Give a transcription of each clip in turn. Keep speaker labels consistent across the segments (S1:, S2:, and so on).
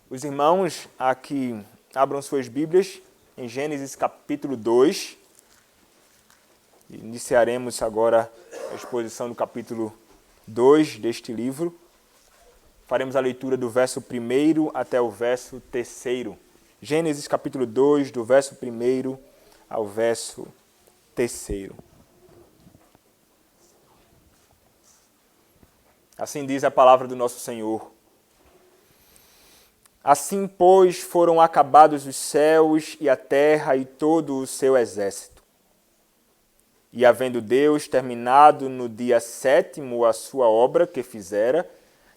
S1: Os irmãos aqui abram suas Bíblias em Gênesis capítulo 2. Iniciaremos agora a exposição do capítulo 2 deste livro. Faremos a leitura do verso 1 até o verso 3. Gênesis capítulo 2, do verso 1 ao verso 3. Assim diz a palavra do nosso Senhor. Assim, pois, foram acabados os céus e a terra e todo o seu exército. E havendo Deus terminado no dia 7º a sua obra que fizera,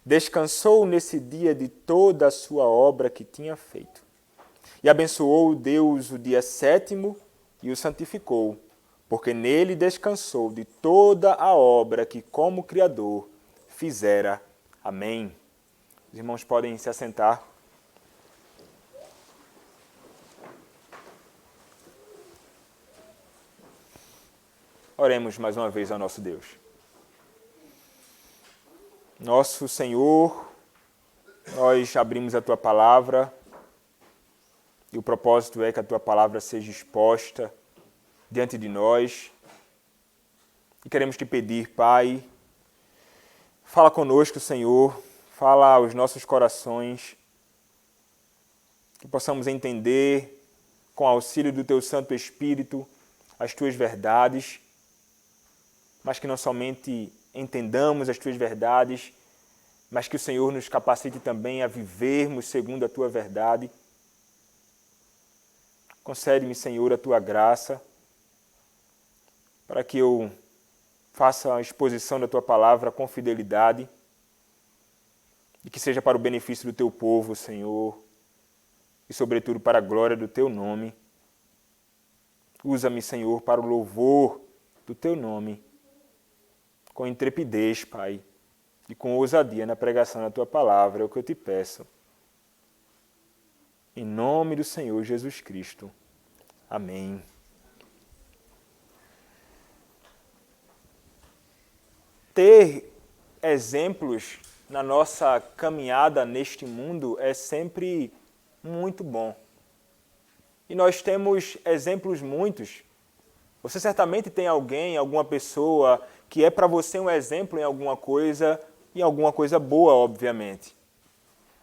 S1: descansou nesse dia de toda a sua obra que tinha feito. E abençoou Deus o dia 7º e o santificou, porque nele descansou de toda a obra que como Criador fizera. Amém. Os irmãos podem se assentar. Oremos mais uma vez ao nosso Deus. Nosso Senhor, nós abrimos a Tua Palavra e o propósito é que a Tua Palavra seja exposta diante de nós. E queremos Te pedir, Pai, fala conosco, Senhor, fala aos nossos corações, que possamos entender, com auxílio do Teu Santo Espírito, as Tuas verdades, mas que não somente entendamos as Tuas verdades, mas que o Senhor nos capacite também a vivermos segundo a Tua verdade. Concede-me, Senhor, a Tua graça, para que eu faça a exposição da Tua palavra com fidelidade e que seja para o benefício do Teu povo, Senhor, e sobretudo para a glória do Teu nome. Usa-me, Senhor, para o louvor do Teu nome, com intrepidez, Pai, e com ousadia na pregação da Tua palavra, é o que eu Te peço. Em nome do Senhor Jesus Cristo. Amém. Ter exemplos na nossa caminhada neste mundo é sempre muito bom. E nós temos exemplos muitos. Você certamente tem alguém, alguma pessoa que é para você um exemplo em alguma coisa, e alguma coisa boa, obviamente.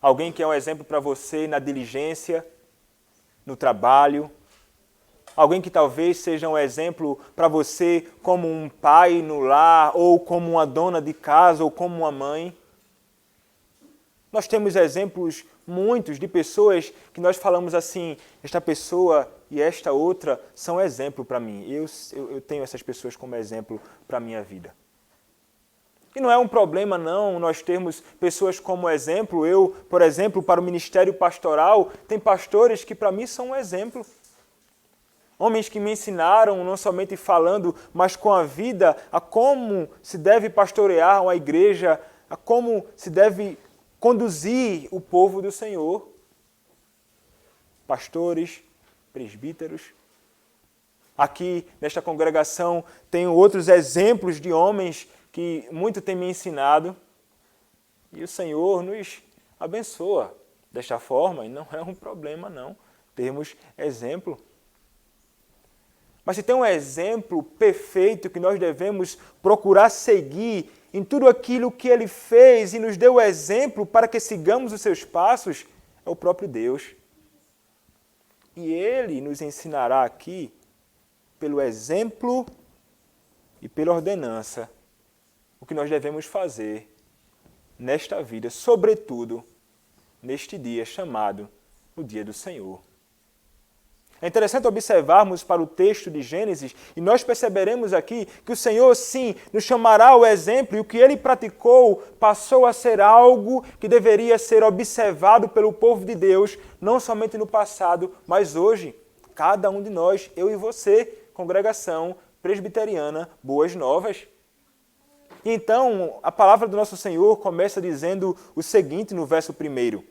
S1: Alguém que é um exemplo para você na diligência, no trabalho. Alguém que talvez seja um exemplo para você como um pai no lar, ou como uma dona de casa, ou como uma mãe. Nós temos exemplos muitos de pessoas que nós falamos assim, esta pessoa e esta outra são exemplo para mim. Eu tenho essas pessoas como exemplo para a minha vida. E não é um problema, não, nós termos pessoas como exemplo. Eu, por exemplo, para o ministério pastoral, tem pastores que para mim são um exemplo. Homens que me ensinaram, não somente falando, mas com a vida, a como se deve pastorear uma igreja, a como se deve conduzir o povo do Senhor. Pastores, presbíteros. Aqui, nesta congregação, tenho outros exemplos de homens que muito têm me ensinado. E o Senhor nos abençoa desta forma, e não é um problema, não, termos exemplo. Mas se tem um exemplo perfeito que nós devemos procurar seguir em tudo aquilo que Ele fez e nos deu o exemplo para que sigamos os seus passos, é o próprio Deus. E Ele nos ensinará aqui, pelo exemplo e pela ordenança, o que nós devemos fazer nesta vida, sobretudo neste dia chamado o Dia do Senhor. É interessante observarmos para o texto de Gênesis e nós perceberemos aqui que o Senhor, sim, nos chamará ao exemplo e o que Ele praticou passou a ser algo que deveria ser observado pelo povo de Deus, não somente no passado, mas hoje. Cada um de nós, eu e você, congregação presbiteriana Boas Novas. Então, a palavra do nosso Senhor começa dizendo o seguinte no verso 1.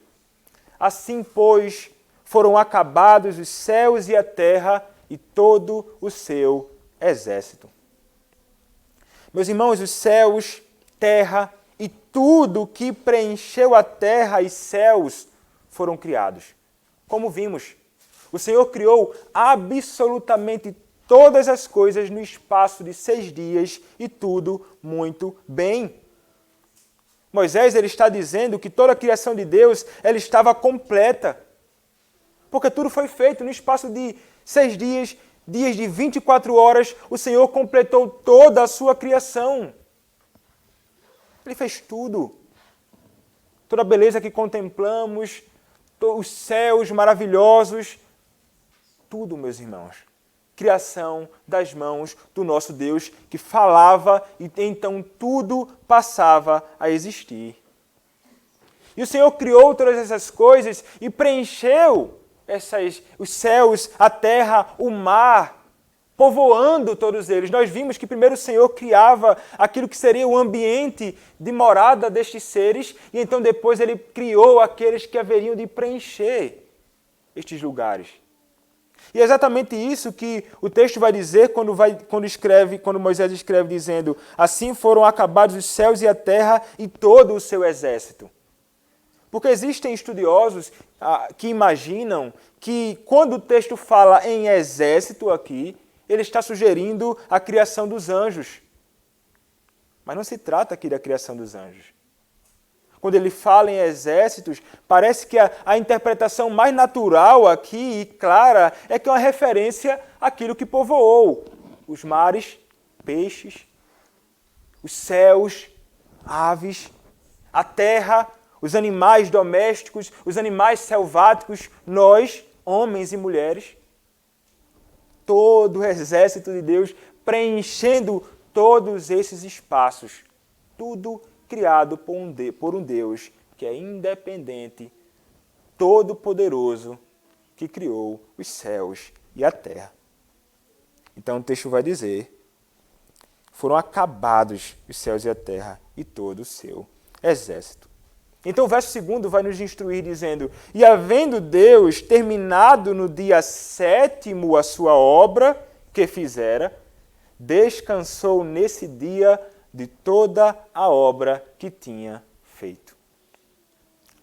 S1: Assim, pois, foram acabados os céus e a terra e todo o seu exército. Meus irmãos, os céus, terra e tudo que preencheu a terra e céus foram criados. Como vimos, o Senhor criou absolutamente todas as coisas no espaço de 6 dias e tudo muito bem. Moisés ele está dizendo que toda a criação de Deus ela estava completa, porque tudo foi feito no espaço de 6 dias, dias de 24 horas, o Senhor completou toda a sua criação. Ele fez tudo. Toda a beleza que contemplamos, os céus maravilhosos, tudo, meus irmãos. Criação das mãos do nosso Deus que falava e então tudo passava a existir. E o Senhor criou todas essas coisas e preencheu os céus, a terra, o mar, povoando todos eles. Nós vimos que primeiro o Senhor criava aquilo que seria o ambiente de morada destes seres e então depois ele criou aqueles que haveriam de preencher estes lugares. E é exatamente isso que o texto vai dizer quando Moisés escreve dizendo: assim foram acabados os céus e a terra e todo o seu exército. Porque existem estudiosos que imaginam que quando o texto fala em exército aqui, ele está sugerindo a criação dos anjos. Mas não se trata aqui da criação dos anjos. Quando ele fala em exércitos, parece que a interpretação mais natural aqui e clara é que é uma referência àquilo que povoou os mares, peixes, os céus, aves, a terra, os animais domésticos, os animais selváticos, nós, homens e mulheres. Todo o exército de Deus preenchendo todos esses espaços. Tudo criado por um Deus que é independente, todo-poderoso, que criou os céus e a terra. Então o texto vai dizer: foram acabados os céus e a terra e todo o seu exército. Então o verso 2 vai nos instruir dizendo: e havendo Deus terminado no dia 7º a sua obra que fizera, descansou nesse dia de toda a obra que tinha feito.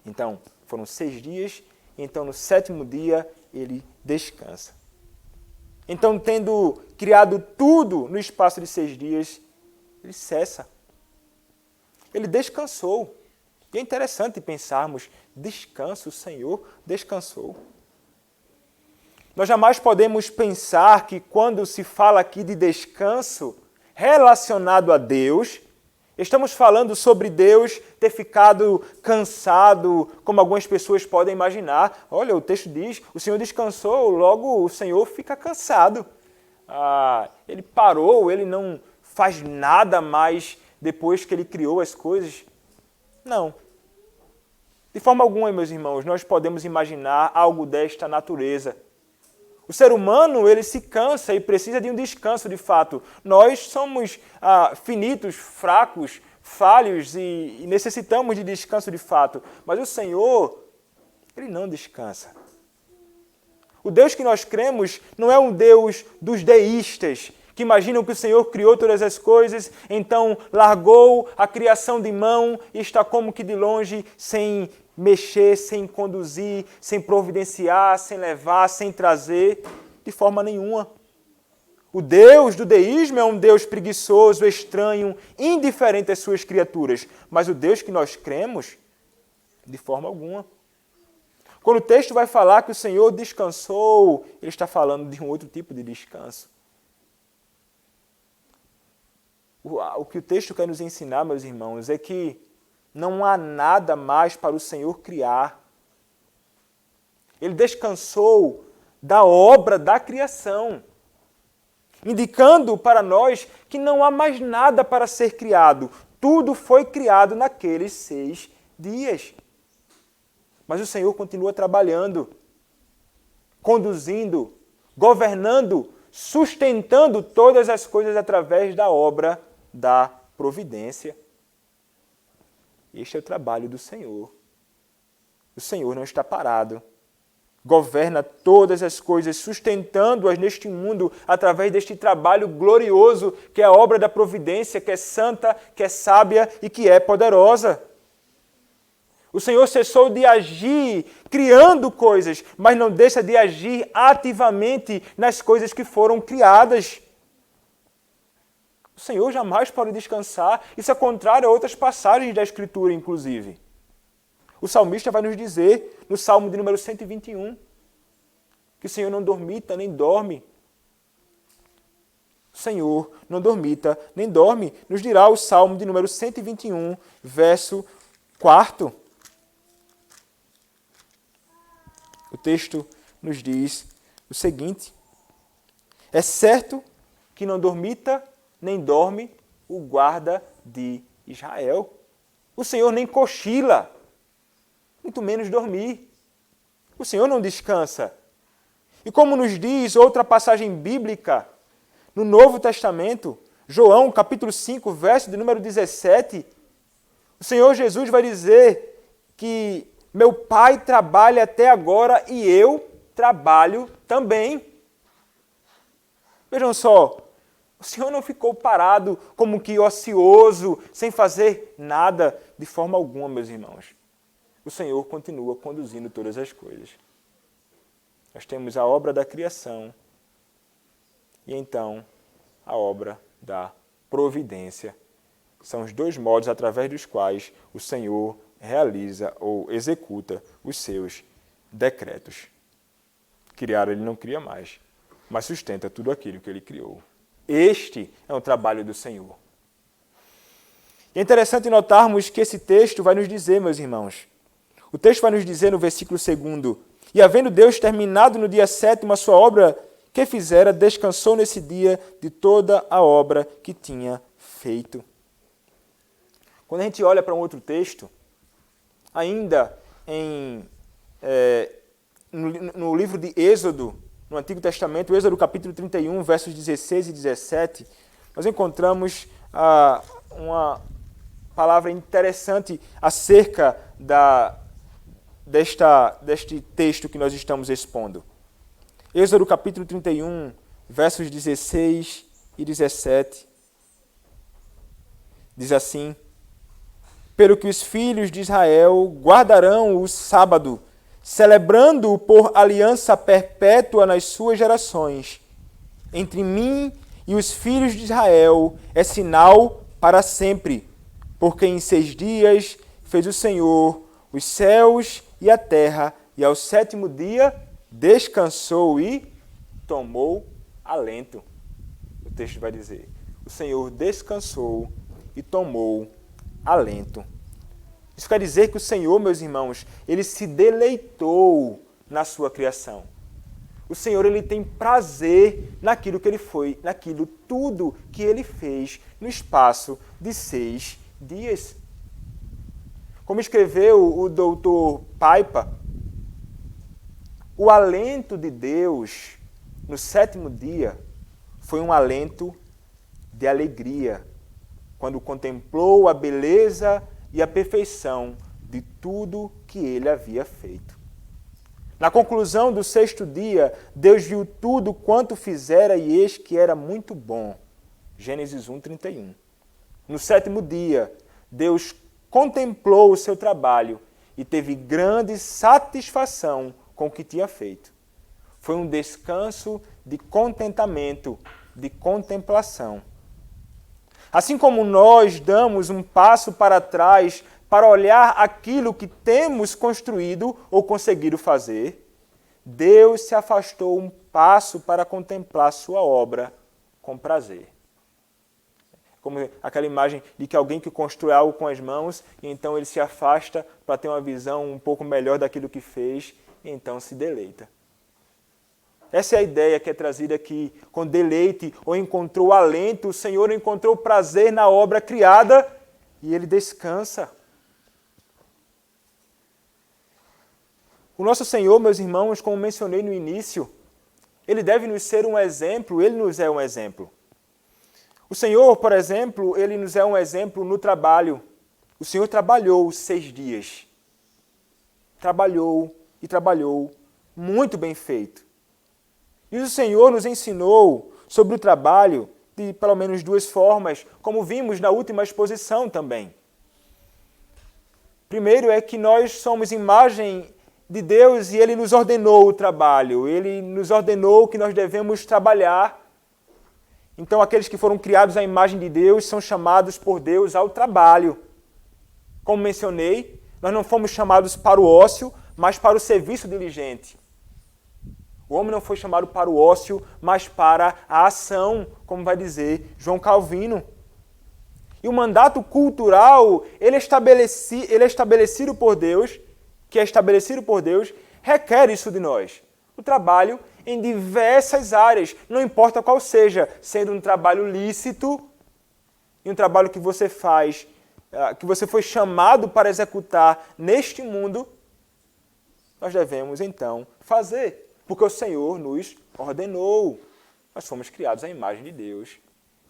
S1: Então, foram 6 dias, e então no 7º dia ele descansa. Então, tendo criado tudo no espaço de 6 dias, ele cessa. Ele descansou. E é interessante pensarmos, descanso, o Senhor descansou. Nós jamais podemos pensar que quando se fala aqui de descanso relacionado a Deus, estamos falando sobre Deus ter ficado cansado, como algumas pessoas podem imaginar. Olha, o texto diz, o Senhor descansou, logo o Senhor fica cansado. Ele parou, ele não faz nada mais depois que ele criou as coisas. Não. De forma alguma, meus irmãos, nós podemos imaginar algo desta natureza. O ser humano, ele se cansa e precisa de um descanso, de fato. Nós somos finitos, fracos, falhos e necessitamos de descanso, de fato. Mas o Senhor, ele não descansa. O Deus que nós cremos não é um Deus dos deístas, que imaginam que o Senhor criou todas as coisas, então largou a criação de mão e está como que de longe, sem mexer, sem conduzir, sem providenciar, sem levar, sem trazer, de forma nenhuma. O Deus do deísmo é um Deus preguiçoso, estranho, indiferente às suas criaturas, mas o Deus que nós cremos, de forma alguma. Quando o texto vai falar que o Senhor descansou, ele está falando de um outro tipo de descanso. O que o texto quer nos ensinar, meus irmãos, é que não há nada mais para o Senhor criar. Ele descansou da obra da criação, indicando para nós que não há mais nada para ser criado. Tudo foi criado naqueles 6 dias. Mas o Senhor continua trabalhando, conduzindo, governando, sustentando todas as coisas através da obra da providência. Este é o trabalho do Senhor. O Senhor não está parado. governa todas as coisas, sustentando-as neste mundo através deste trabalho glorioso que é a obra da providência, que é santa, que é sábia e que é poderosa. O Senhor cessou de agir criando coisas, mas não deixa de agir ativamente nas coisas que foram criadas. O Senhor jamais pode descansar. Isso é contrário a outras passagens da Escritura, inclusive. O salmista vai nos dizer, no Salmo de número 121, que o Senhor não dormita nem dorme. O Senhor não dormita nem dorme, nos dirá o Salmo de número 121, verso 4. O texto nos diz o seguinte: é certo que não dormita nem dorme o guarda de Israel. O Senhor nem cochila, muito menos dormir. O Senhor não descansa. E como nos diz outra passagem bíblica, no Novo Testamento, João, capítulo 5, verso de número 17, o Senhor Jesus vai dizer que meu Pai trabalha até agora e eu trabalho também. Vejam só, o Senhor não ficou parado como que ocioso, sem fazer nada de forma alguma, meus irmãos. O Senhor continua conduzindo todas as coisas. Nós temos a obra da criação e então a obra da providência. São os dois modos através dos quais o Senhor realiza ou executa os seus decretos. Criar ele não cria mais, mas sustenta tudo aquilo que ele criou. Este é um trabalho do Senhor. E é interessante notarmos que esse texto vai nos dizer, meus irmãos, o texto vai nos dizer no versículo 2, e havendo Deus terminado no dia 7º a sua obra que fizera, descansou nesse dia de toda a obra que tinha feito. Quando a gente olha para um outro texto, ainda no livro de Êxodo, no Antigo Testamento, Êxodo capítulo 31, versos 16 e 17, nós encontramos uma palavra interessante acerca deste texto que nós estamos expondo. Êxodo capítulo 31, versos 16 e 17, diz assim: pelo que os filhos de Israel guardarão o sábado, celebrando-o por aliança perpétua nas suas gerações. Entre mim e os filhos de Israel é sinal para sempre, porque em 6 dias fez o Senhor os céus e a terra, e ao 7º dia descansou e tomou alento. O texto vai dizer: o Senhor descansou e tomou alento. Isso quer dizer que o Senhor, meus irmãos, ele se deleitou na sua criação. O Senhor, ele tem prazer naquilo que ele foi, naquilo tudo que ele fez no espaço de 6 dias. Como escreveu o doutor Paipa, o alento de Deus no 7º dia foi um alento de alegria, quando contemplou a beleza e a perfeição de tudo que ele havia feito. Na conclusão do 6º dia, Deus viu tudo quanto fizera e eis que era muito bom. Gênesis 1:31. No 7º dia, Deus contemplou o seu trabalho e teve grande satisfação com o que tinha feito. Foi um descanso de contentamento, de contemplação. Assim como nós damos um passo para trás para olhar aquilo que temos construído ou conseguido fazer, Deus se afastou um passo para contemplar sua obra com prazer. Como aquela imagem de que alguém que constrói algo com as mãos, e então ele se afasta para ter uma visão um pouco melhor daquilo que fez, e então se deleita. Essa é a ideia que é trazida aqui, com deleite ou encontrou alento, o Senhor encontrou prazer na obra criada e ele descansa. O nosso Senhor, meus irmãos, como mencionei no início, ele deve nos ser um exemplo, ele nos é um exemplo. O Senhor, por exemplo, ele nos é um exemplo no trabalho. O Senhor trabalhou 6 dias. Trabalhou e trabalhou muito bem feito. E o Senhor nos ensinou sobre o trabalho de pelo menos duas formas, como vimos na última exposição também. Primeiro é que nós somos imagem de Deus e Ele nos ordenou o trabalho. Ele nos ordenou que nós devemos trabalhar. Então, aqueles que foram criados à imagem de Deus são chamados por Deus ao trabalho. Como mencionei, nós não fomos chamados para o ócio, mas para o serviço diligente. O homem não foi chamado para o ócio, mas para a ação, como vai dizer João Calvino. E o mandato cultural, ele é estabelecido por Deus, requer isso de nós. O trabalho em diversas áreas, não importa qual seja, sendo um trabalho lícito e um trabalho que você faz, que você foi chamado para executar neste mundo, nós devemos então fazer. Porque o Senhor nos ordenou. Nós fomos criados à imagem de Deus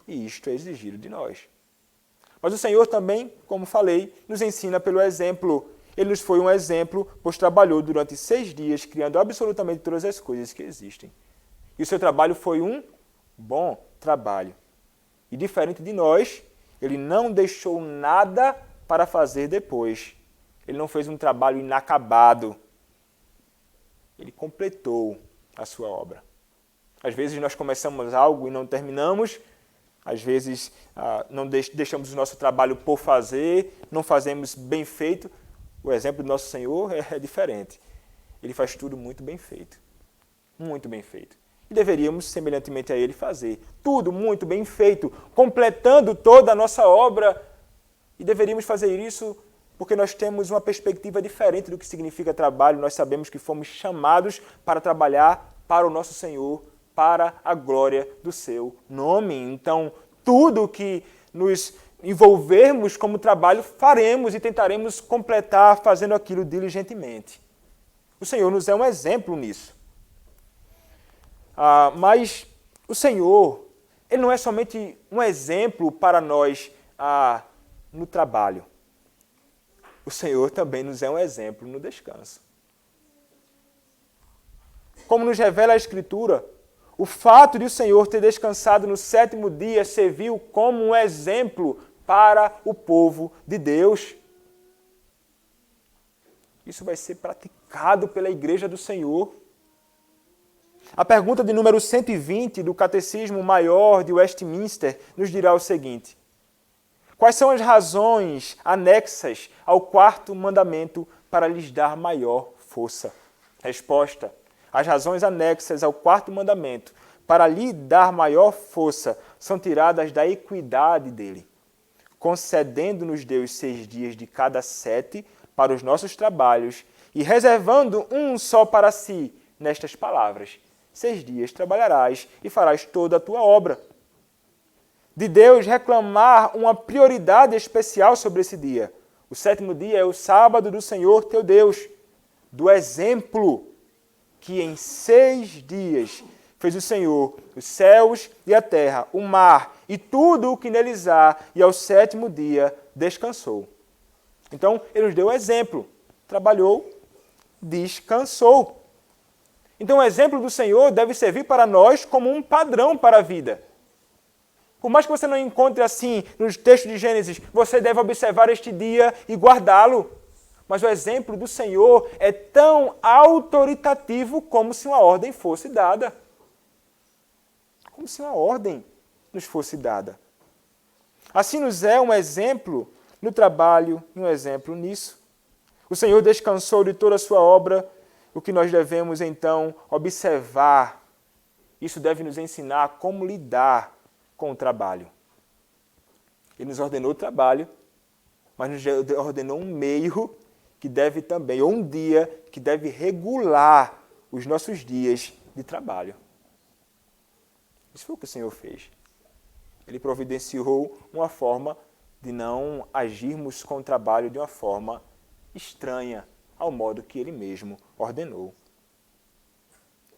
S1: e isto é exigido de nós. Mas o Senhor também, como falei, nos ensina pelo exemplo. Ele nos foi um exemplo, pois trabalhou durante 6 dias, criando absolutamente todas as coisas que existem. E o seu trabalho foi um bom trabalho. E diferente de nós, ele não deixou nada para fazer depois. Ele não fez um trabalho inacabado. Ele completou a sua obra. Às vezes nós começamos algo e não terminamos, às vezes não deixamos o nosso trabalho por fazer, não fazemos bem feito. O exemplo do nosso Senhor é diferente. Ele faz tudo muito bem feito. Muito bem feito. E deveríamos, semelhantemente a Ele, fazer tudo muito bem feito, completando toda a nossa obra. E deveríamos fazer isso porque nós temos uma perspectiva diferente do que significa trabalho. Nós sabemos que fomos chamados para trabalhar para o nosso Senhor, para a glória do seu nome. Então, tudo que nos envolvermos como trabalho, faremos e tentaremos completar fazendo aquilo diligentemente. O Senhor nos é um exemplo nisso. Mas o Senhor, Ele não é somente um exemplo para nós no trabalho. O Senhor também nos é um exemplo no descanso. Como nos revela a Escritura, o fato de o Senhor ter descansado no 7º dia serviu como um exemplo para o povo de Deus. Isso vai ser praticado pela Igreja do Senhor. A pergunta de número 120 do Catecismo Maior de Westminster nos dirá o seguinte: quais são as razões anexas ao 4º mandamento para lhes dar maior força? Resposta: as razões anexas ao 4º mandamento para lhe dar maior força são tiradas da equidade dele, concedendo-nos Deus 6 dias de cada 7 para os nossos trabalhos e reservando um só para si, nestas palavras: 6 dias trabalharás e farás toda a tua obra. De Deus reclamar uma prioridade especial sobre esse dia. O 7º dia é o sábado do Senhor teu Deus, do exemplo que em 6 dias fez o Senhor os céus e a terra, o mar e tudo o que neles há, e ao 7º dia descansou. Então, Ele nos deu o exemplo. Trabalhou, descansou. Então, o exemplo do Senhor deve servir para nós como um padrão para a vida. Por mais que você não encontre assim nos textos de Gênesis, você deve observar este dia e guardá-lo. Mas o exemplo do Senhor é tão autoritativo como se uma ordem fosse dada. Como se uma ordem nos fosse dada. Assim nos é um exemplo no trabalho e um exemplo nisso. O Senhor descansou de toda a sua obra, o que nós devemos então observar. Isso deve nos ensinar como lidar com o trabalho. Ele nos ordenou o trabalho, mas nos ordenou um meio que deve também, ou um dia que deve regular os nossos dias de trabalho. Isso foi o que o Senhor fez. Ele providenciou uma forma de não agirmos com o trabalho de uma forma estranha ao modo que Ele mesmo ordenou.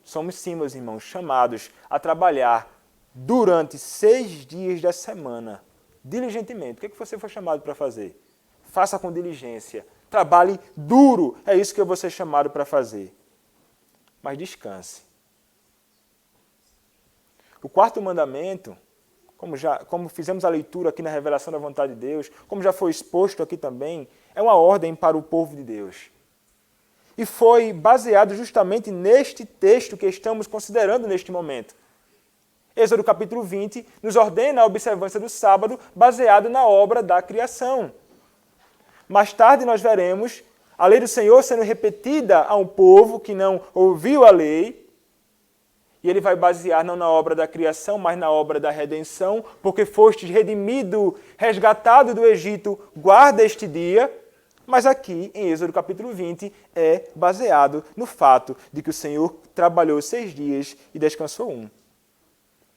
S1: Somos sim, meus irmãos, chamados a trabalhar durante 6 dias da semana, diligentemente. O que você foi chamado para fazer? Faça com diligência. Trabalhe duro. É isso que eu vou ser chamado para fazer. mas descanse. O quarto mandamento, como fizemos a leitura aqui na revelação da vontade de Deus, como já foi exposto aqui também, é uma ordem para o povo de Deus. E foi baseado justamente neste texto que estamos considerando neste momento. Êxodo capítulo 20 nos ordena a observância do sábado baseado na obra da criação. Mais tarde nós veremos a lei do Senhor sendo repetida a um povo que não ouviu a lei, e ele vai basear não na obra da criação, mas na obra da redenção, porque foste redimido, resgatado do Egito, guarda este dia. Mas aqui, em Êxodo capítulo 20, é baseado no fato de que o Senhor trabalhou 6 dias e descansou 1.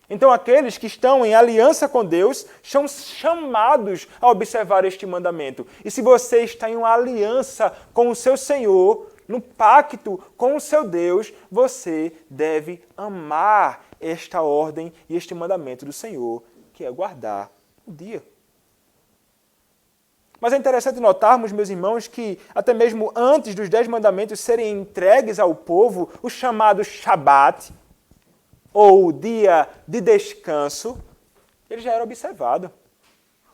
S1: Então, aqueles que estão em aliança com Deus são chamados a observar este mandamento. E se você está em uma aliança com o seu Senhor, no pacto com o seu Deus, você deve amar esta ordem e este mandamento do Senhor, que é guardar o dia. Mas é interessante notarmos, meus irmãos, que até mesmo antes dos 10 mandamentos serem entregues ao povo, o chamado Shabat, ou dia de descanso, ele já era observado.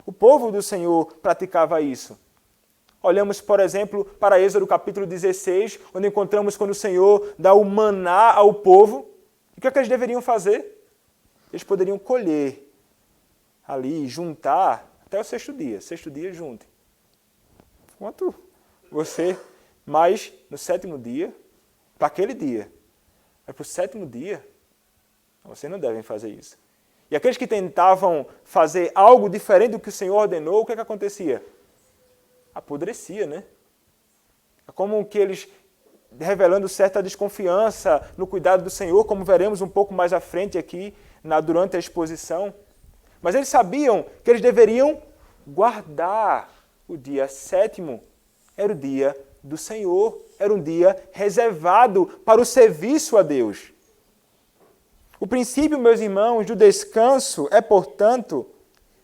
S1: O povo do Senhor praticava isso. Olhamos, por exemplo, para Êxodo capítulo 16, onde encontramos quando o Senhor dá o maná ao povo. E o que é que eles deveriam fazer? Eles poderiam colher ali, juntar, até o 6º dia. 6º dia, juntem. Quanto você, mas no 7º dia, para aquele dia, mas para o 7º dia, vocês não devem fazer isso. E aqueles que tentavam fazer algo diferente do que o Senhor ordenou, o que é que acontecia? Apodrecia, né? É como que eles, revelando certa desconfiança no cuidado do Senhor, como veremos um pouco mais à frente aqui, durante a exposição. Mas eles sabiam que eles deveriam guardar o dia 7º, era o dia do Senhor, era um dia reservado para o serviço a Deus. O princípio, meus irmãos, do descanso é, portanto,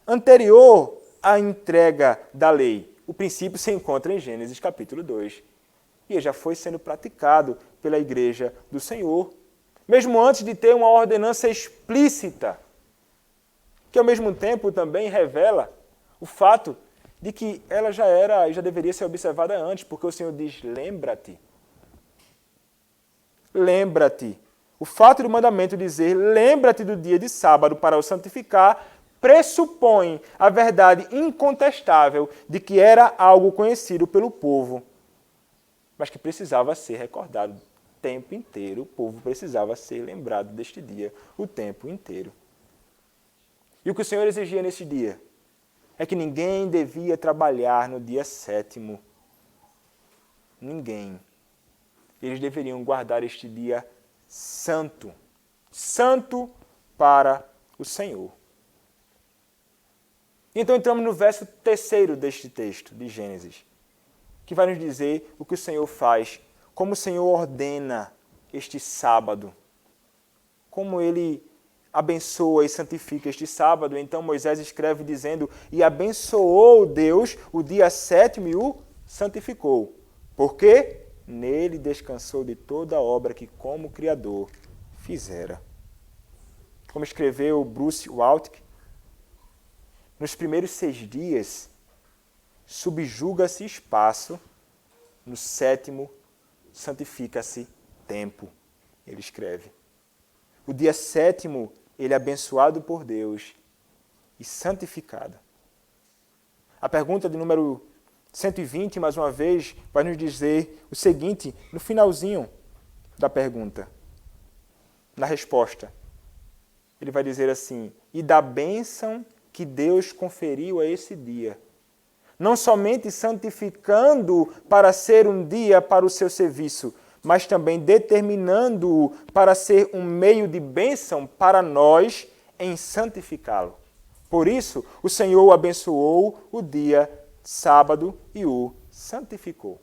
S1: anterior à entrega da lei. O princípio se encontra em Gênesis capítulo 2. E ele já foi sendo praticado pela igreja do Senhor, mesmo antes de ter uma ordenança explícita, que ao mesmo tempo também revela o fato de que ela já era e já deveria ser observada antes, porque o Senhor diz, lembra-te. Lembra-te. O fato do mandamento dizer, lembra-te do dia de sábado para o santificar, pressupõe a verdade incontestável de que era algo conhecido pelo povo, mas que precisava ser recordado o tempo inteiro. O povo precisava ser lembrado deste dia o tempo inteiro. E o que o Senhor exigia nesse dia é que ninguém devia trabalhar no dia 7º. Ninguém. Eles deveriam guardar este dia santo. Santo para o Senhor. Então entramos no verso 3º deste texto de Gênesis, que vai nos dizer o que o Senhor faz, como o Senhor ordena este sábado, como Ele abençoa e santifica este sábado. Então Moisés escreve dizendo, e abençoou Deus o dia 7º e o santificou, porque nele descansou de toda a obra que como Criador fizera. Como escreveu Bruce Waltke, nos primeiros 6 dias subjuga-se espaço, no 7º santifica-se tempo, ele escreve. O dia 7º, ele é abençoado por Deus e santificado. A pergunta de número 120, mais uma vez, vai nos dizer o seguinte, no finalzinho da pergunta, na resposta. Ele vai dizer assim, e da bênção que Deus conferiu a esse dia, não somente santificando-o para ser um dia para o seu serviço, mas também determinando-o para ser um meio de bênção para nós em santificá-lo. Por isso, o Senhor abençoou o dia sábado e o santificou.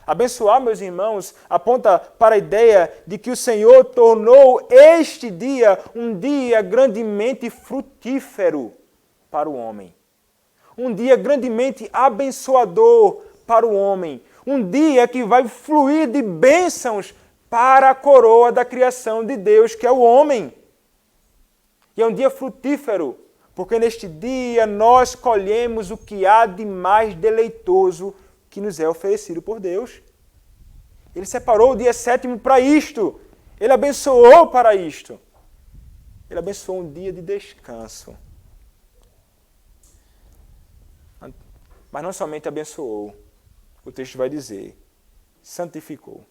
S1: Abençoar, meus irmãos, aponta para a ideia de que o Senhor tornou este dia um dia grandemente frutífero para o homem. Um dia grandemente abençoador para o homem. Um dia que vai fluir de bênçãos para a coroa da criação de Deus, que é o homem. E é um dia frutífero, porque neste dia nós colhemos o que há de mais deleitoso que nos é oferecido por Deus. Ele separou o dia sétimo para isto. Ele abençoou para isto. Ele abençoou um dia de descanso. Mas não somente abençoou, o texto vai dizer, santificou.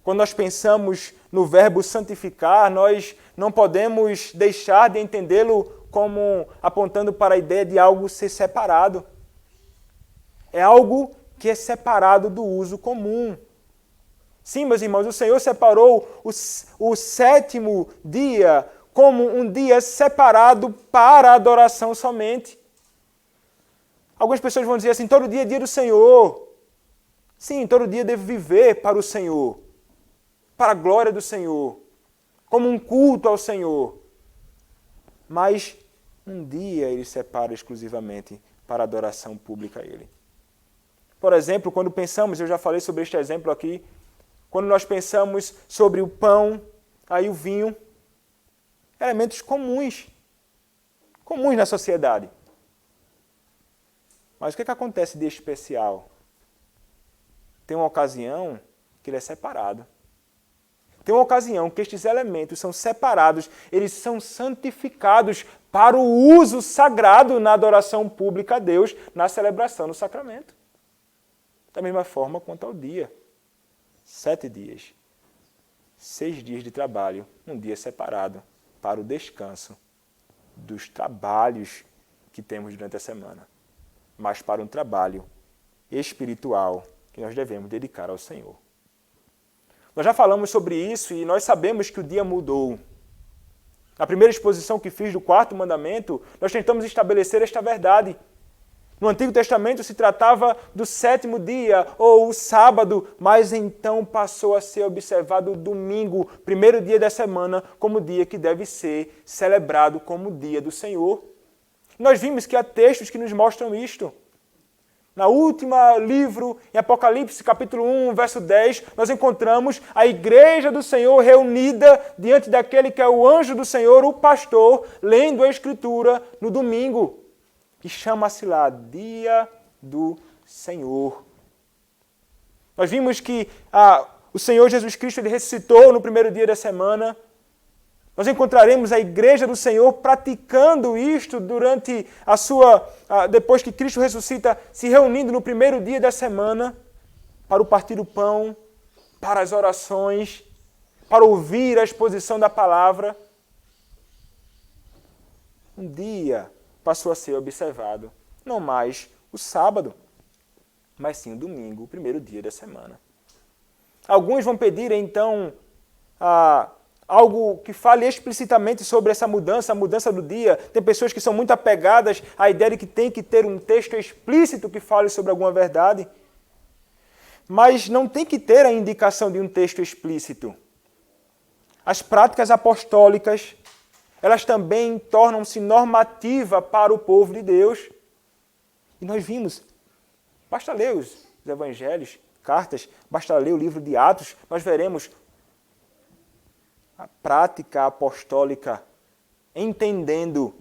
S1: Quando nós pensamos no verbo santificar, nós não podemos deixar de entendê-lo como apontando para a ideia de algo ser separado. É algo que é separado do uso comum. Sim, meus irmãos, o Senhor separou o sétimo dia como um dia separado para a adoração somente. Algumas pessoas vão dizer assim, todo dia é dia do Senhor. Sim, todo dia deve viver para o Senhor, para a glória do Senhor, como um culto ao Senhor. Mas um dia ele separa exclusivamente para a adoração pública a Ele. Por exemplo, quando pensamos, eu já falei sobre este exemplo aqui, quando nós pensamos sobre o pão, aí o vinho, elementos comuns na sociedade. Mas o que acontece de especial? Tem uma ocasião que ele é separado. Tem uma ocasião que estes elementos são separados, eles são santificados para o uso sagrado na adoração pública a Deus, na celebração do sacramento. Da mesma forma quanto ao dia. 7 dias. 6 dias de trabalho, um dia separado para o descanso dos trabalhos que temos durante a semana, mas para um trabalho espiritual que nós devemos dedicar ao Senhor. Nós já falamos sobre isso e nós sabemos que o dia mudou. Na primeira exposição que fiz do 4º mandamento, nós tentamos estabelecer esta verdade. No Antigo Testamento se tratava do 7º dia, ou o sábado, mas então passou a ser observado o domingo, primeiro dia da semana, como dia que deve ser celebrado como dia do Senhor. Nós vimos que há textos que nos mostram isto. Na última livro, em Apocalipse, capítulo 1, verso 10, nós encontramos a igreja do Senhor reunida diante daquele que é o anjo do Senhor, o pastor, lendo a Escritura no domingo, que chama-se lá Dia do Senhor. Nós vimos que o Senhor Jesus Cristo ele ressuscitou no primeiro dia da semana. Nós encontraremos a igreja do Senhor praticando isto durante depois que Cristo ressuscita, se reunindo no primeiro dia da semana para o partir do pão, para as orações, para ouvir a exposição da palavra. Um dia passou a ser observado, não mais o sábado, mas sim o domingo, o primeiro dia da semana. Alguns vão pedir, então, algo que fale explicitamente sobre essa mudança, a mudança do dia. Tem pessoas que são muito apegadas à ideia de que tem que ter um texto explícito que fale sobre alguma verdade. Mas não tem que ter a indicação de um texto explícito. As práticas apostólicas, elas também tornam-se normativa para o povo de Deus. E nós vimos, basta ler os evangelhos, cartas, basta ler o livro de Atos, nós veremos a prática apostólica, entendendo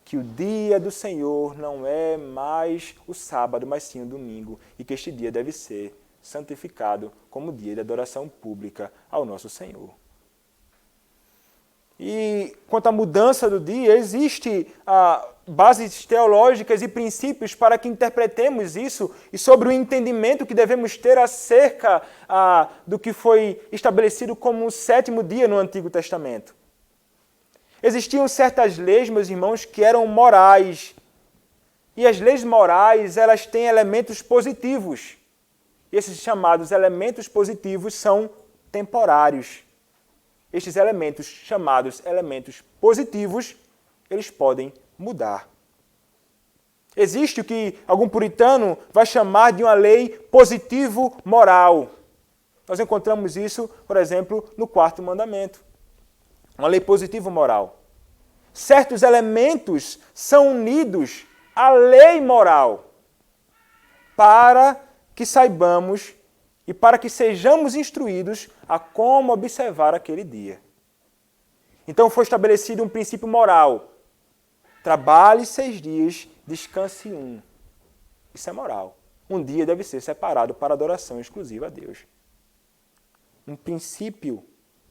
S1: que o dia do Senhor não é mais o sábado, mas sim o domingo, e que este dia deve ser santificado como dia de adoração pública ao nosso Senhor. E quanto à mudança do dia, existem bases teológicas e princípios para que interpretemos isso e sobre o entendimento que devemos ter acerca do que foi estabelecido como o 7º dia no Antigo Testamento. Existiam certas leis, meus irmãos, que eram morais. E as leis morais, elas têm elementos positivos. E esses chamados elementos positivos são temporários. Estes elementos, chamados elementos positivos, eles podem mudar. Existe o que algum puritano vai chamar de uma lei positivo-moral. Nós encontramos isso, por exemplo, no 4º mandamento. Uma lei positivo-moral. Certos elementos são unidos à lei moral para que saibamos e para que sejamos instruídos a como observar aquele dia. Então foi estabelecido um princípio moral. Trabalhe 6 dias, descanse 1. Isso é moral. Um dia deve ser separado para adoração exclusiva a Deus. Um princípio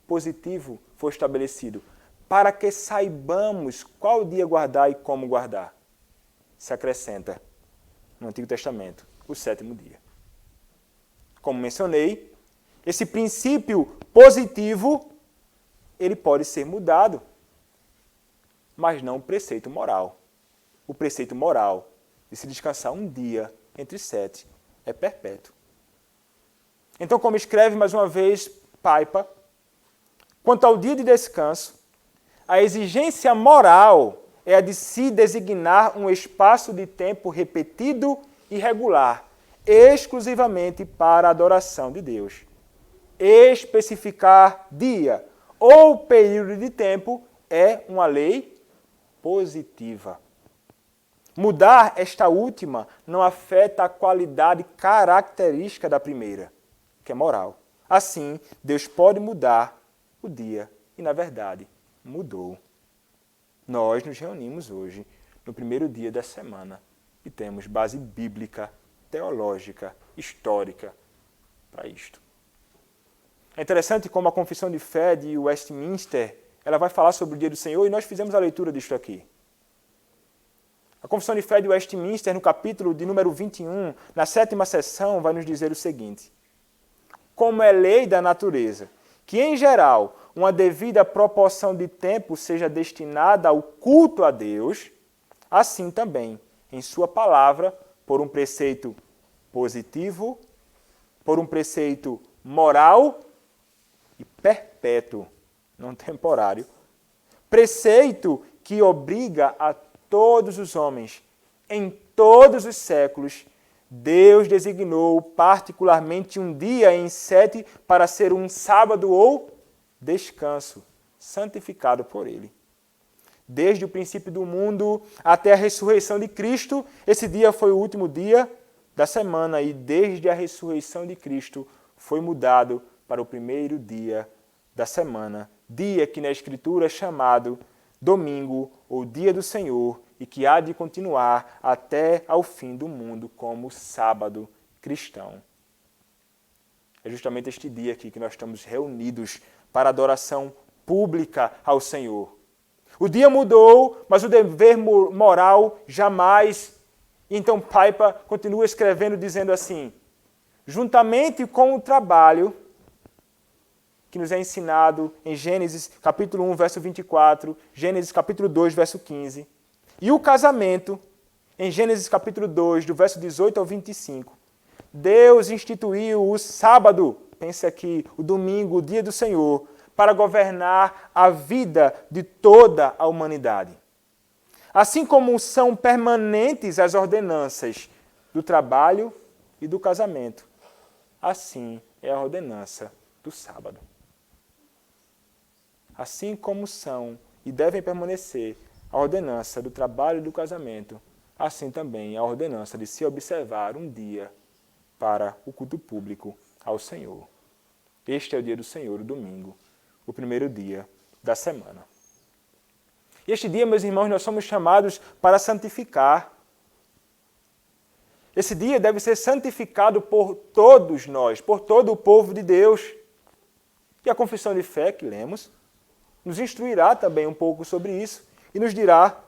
S1: positivo foi estabelecido para que saibamos qual dia guardar e como guardar. Se acrescenta no Antigo Testamento o 7º dia. Como mencionei, esse princípio positivo, ele pode ser mudado, mas não o preceito moral. O preceito moral de se descansar um dia entre 7 é perpétuo. Então, como escreve mais uma vez Paipa, quanto ao dia de descanso, a exigência moral é a de se designar um espaço de tempo repetido e regular, exclusivamente para a adoração de Deus. Especificar dia ou período de tempo é uma lei positiva. Mudar esta última não afeta a qualidade característica da primeira, que é moral. Assim, Deus pode mudar o dia e, na verdade, mudou. Nós nos reunimos hoje, no primeiro dia da semana, e temos base bíblica, teológica, histórica para isto. É interessante como a Confissão de Fé de Westminster, ela vai falar sobre o dia do Senhor, e nós fizemos a leitura disto aqui. A Confissão de Fé de Westminster, no capítulo de número 21, na 7ª seção, vai nos dizer o seguinte: como é lei da natureza, que em geral uma devida proporção de tempo seja destinada ao culto a Deus, assim também, em sua palavra, por um preceito positivo, por um preceito moral e perpétuo, não temporário, preceito que obriga a todos os homens, em todos os séculos, Deus designou particularmente um dia em 7 para ser um sábado ou descanso, santificado por Ele. Desde o princípio do mundo até a ressurreição de Cristo, esse dia foi o último dia da semana e desde a ressurreição de Cristo foi mudado para o primeiro dia da semana, dia que na Escritura é chamado domingo ou dia do Senhor e que há de continuar até ao fim do mundo como sábado cristão. É justamente este dia aqui que nós estamos reunidos para adoração pública ao Senhor. O dia mudou, mas o dever moral jamais. Então Paipa continua escrevendo dizendo assim: juntamente com o trabalho que nos é ensinado em Gênesis capítulo 1, verso 24, Gênesis capítulo 2, verso 15, e o casamento, em Gênesis capítulo 2, do verso 18 ao 25, Deus instituiu o sábado, pense aqui, o domingo, o dia do Senhor, para governar a vida de toda a humanidade. Assim como são permanentes as ordenanças do trabalho e do casamento, assim é a ordenança do sábado. Assim como são e devem permanecer a ordenança do trabalho e do casamento, assim também a ordenança de se observar um dia para o culto público ao Senhor. Este é o dia do Senhor, o domingo, o primeiro dia da semana. E este dia, meus irmãos, nós somos chamados para santificar. Esse dia deve ser santificado por todos nós, por todo o povo de Deus. E a confissão de fé que lemos nos instruirá também um pouco sobre isso e nos dirá,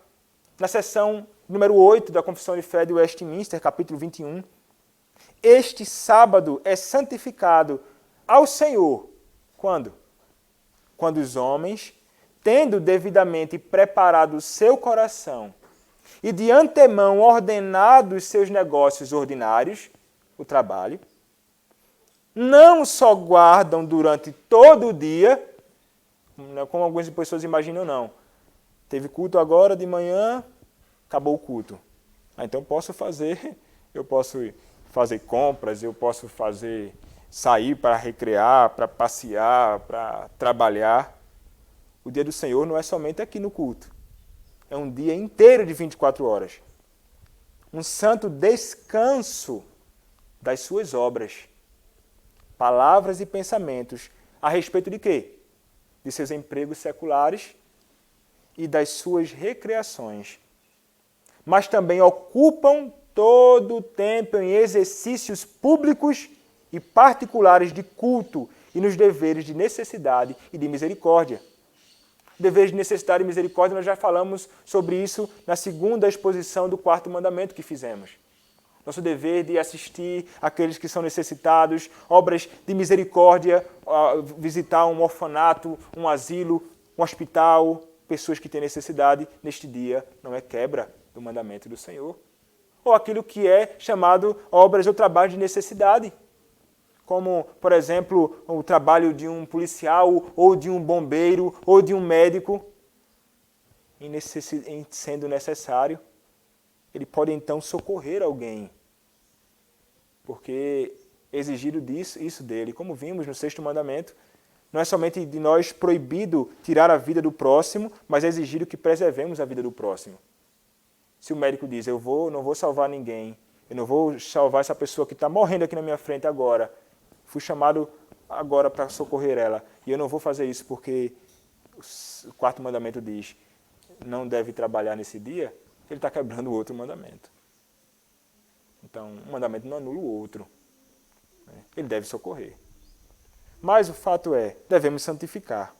S1: na seção número 8 da Confissão de Fé de Westminster, capítulo 21, este sábado é santificado ao Senhor. Quando? Quando os homens, tendo devidamente preparado o seu coração e de antemão ordenado os seus negócios ordinários, o trabalho, não só guardam durante todo o dia, como algumas pessoas imaginam, não. Teve culto agora de manhã, acabou o culto. Então eu posso fazer compras, eu posso sair para recrear, para passear, para trabalhar. O dia do Senhor não é somente aqui no culto. É um dia inteiro de 24 horas. Um santo descanso das suas obras. palavras e pensamentos a respeito de quê? De seus empregos seculares e das suas recreações. Mas também ocupam todo o tempo em exercícios públicos e particulares de culto e nos deveres de necessidade e de misericórdia. Deveres de necessidade e misericórdia, nós já falamos sobre isso na segunda exposição do quarto mandamento que fizemos. Nosso dever de assistir aqueles que são necessitados, obras de misericórdia, visitar um orfanato, um asilo, um hospital, pessoas que têm necessidade, neste dia não é quebra do mandamento do Senhor. Ou aquilo que é chamado obras ou trabalho de necessidade, como, por exemplo, o trabalho de um policial, ou de um bombeiro, ou de um médico, sendo necessário, ele pode então socorrer alguém, porque é exigido isso dele. Como vimos no sexto mandamento, não é somente de nós proibido tirar a vida do próximo, mas é exigido que preservemos a vida do próximo. Se o médico diz, não vou salvar ninguém, eu não vou salvar essa pessoa que está morrendo aqui na minha frente agora, fui chamado agora para socorrer ela, e eu não vou fazer isso porque o quarto mandamento diz, não deve trabalhar nesse dia, ele está quebrando o outro mandamento. Então, um mandamento não anula o outro. Ele deve socorrer. Mas o fato é, devemos santificar.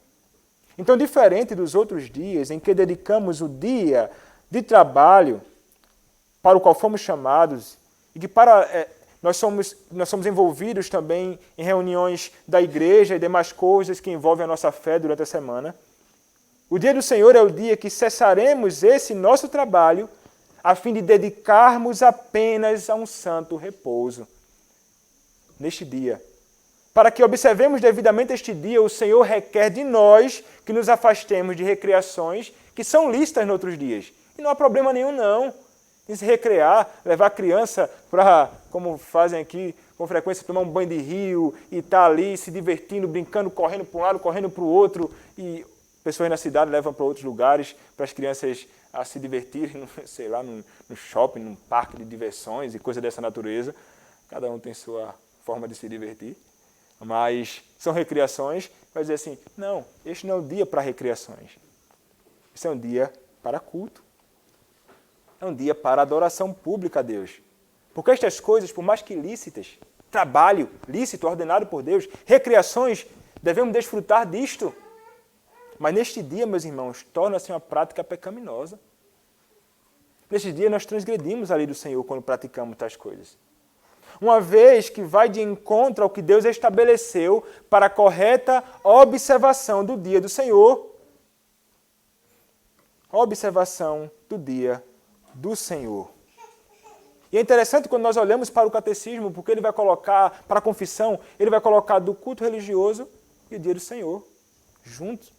S1: Então, diferente dos outros dias em que dedicamos o dia de trabalho para o qual fomos chamados, e que nós somos envolvidos também em reuniões da igreja e demais coisas que envolvem a nossa fé durante a semana, o dia do Senhor é o dia que cessaremos esse nosso trabalho a fim de dedicarmos apenas a um santo repouso. Neste dia, para que observemos devidamente este dia, o Senhor requer de nós que nos afastemos de recreações que são lícitas em outros dias. E não há problema nenhum, não, em se recrear, levar a criança para, como fazem aqui, com frequência, tomar um banho de rio e estar ali se divertindo, brincando, correndo para um lado, correndo para o outro. E pessoas na cidade levam para outros lugares para as crianças a se divertirem, sei lá, no shopping, num parque de diversões e coisa dessa natureza. Cada um tem sua forma de se divertir. Mas são recreações, vai dizer assim, não, este não é um dia para recreações. Este é um dia para culto. É um dia para adoração pública a Deus. Porque estas coisas, por mais que lícitas, trabalho lícito, ordenado por Deus, recreações, devemos desfrutar disto. Mas neste dia, meus irmãos, torna-se uma prática pecaminosa. Neste dia nós transgredimos a lei do Senhor quando praticamos tais coisas. Uma vez que vai de encontro ao que Deus estabeleceu para a correta observação do dia do Senhor. Observação do dia do Senhor. E é interessante quando nós olhamos para o catecismo, porque ele vai colocar, para a confissão, ele vai colocar do culto religioso e o dia do Senhor juntos.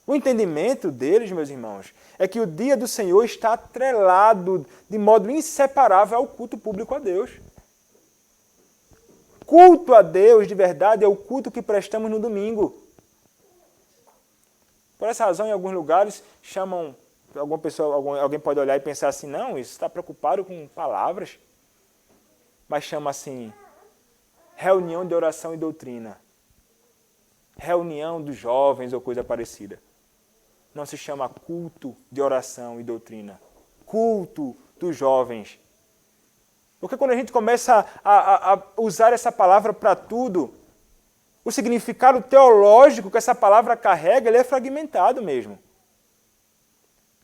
S1: O entendimento deles, meus irmãos, é que o dia do Senhor está atrelado de modo inseparável ao culto público a Deus. Culto a Deus, de verdade, é o culto que prestamos no domingo. Por essa razão, em alguns lugares, chamam, alguém pode olhar e pensar assim, não, isso está preocupado com palavras. Mas chama assim, reunião de oração e doutrina. Reunião dos jovens ou coisa parecida. Não se chama culto de oração e doutrina. Culto dos jovens. Porque quando a gente começa a usar essa palavra para tudo, o significado teológico que essa palavra carrega, ele é fragmentado mesmo.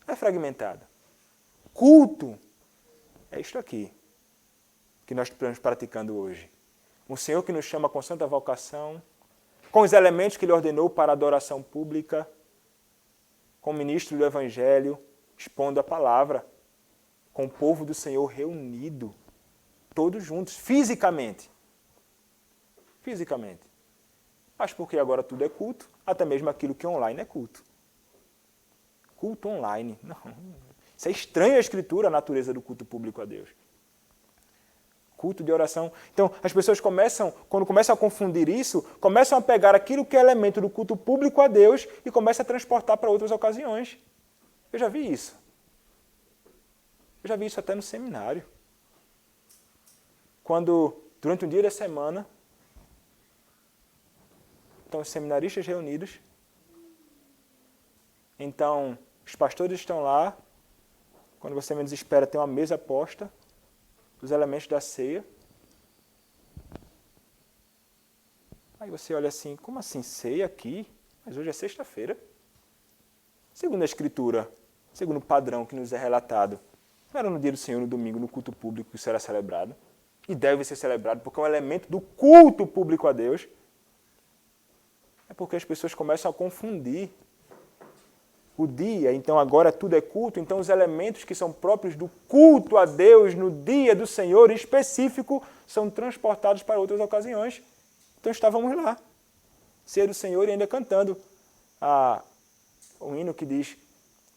S1: É fragmentado. Culto é isto aqui que nós estamos praticando hoje. Um Senhor que nos chama com santa vocação, com os elementos que Ele ordenou para a adoração pública, com o ministro do Evangelho, expondo a palavra, com o povo do Senhor reunido, todos juntos, fisicamente. Fisicamente. Mas porque agora tudo é culto, até mesmo aquilo que é online é culto. Culto online, não. Isso é estranho à Escritura, a natureza do culto público a Deus. Culto de oração. Então, as pessoas quando começam a confundir isso, começam a pegar aquilo que é elemento do culto público a Deus e começam a transportar para outras ocasiões. Eu já vi isso. Eu já vi isso até no seminário. Quando, durante um dia da semana, estão os seminaristas reunidos. Então, os pastores estão lá. Quando você menos espera, tem uma mesa posta, os elementos da ceia. Aí você olha assim, como assim, ceia aqui? Mas hoje é sexta-feira. Segundo a Escritura, segundo o padrão que nos é relatado, não era no dia do Senhor, no domingo, no culto público que isso era celebrado. E deve ser celebrado porque é um elemento do culto público a Deus. É porque as pessoas começam a confundir o dia, então agora tudo é culto, então os elementos que são próprios do culto a Deus no dia do Senhor em específico são transportados para outras ocasiões. Então estávamos lá, ceia do Senhor e ainda cantando um hino que diz,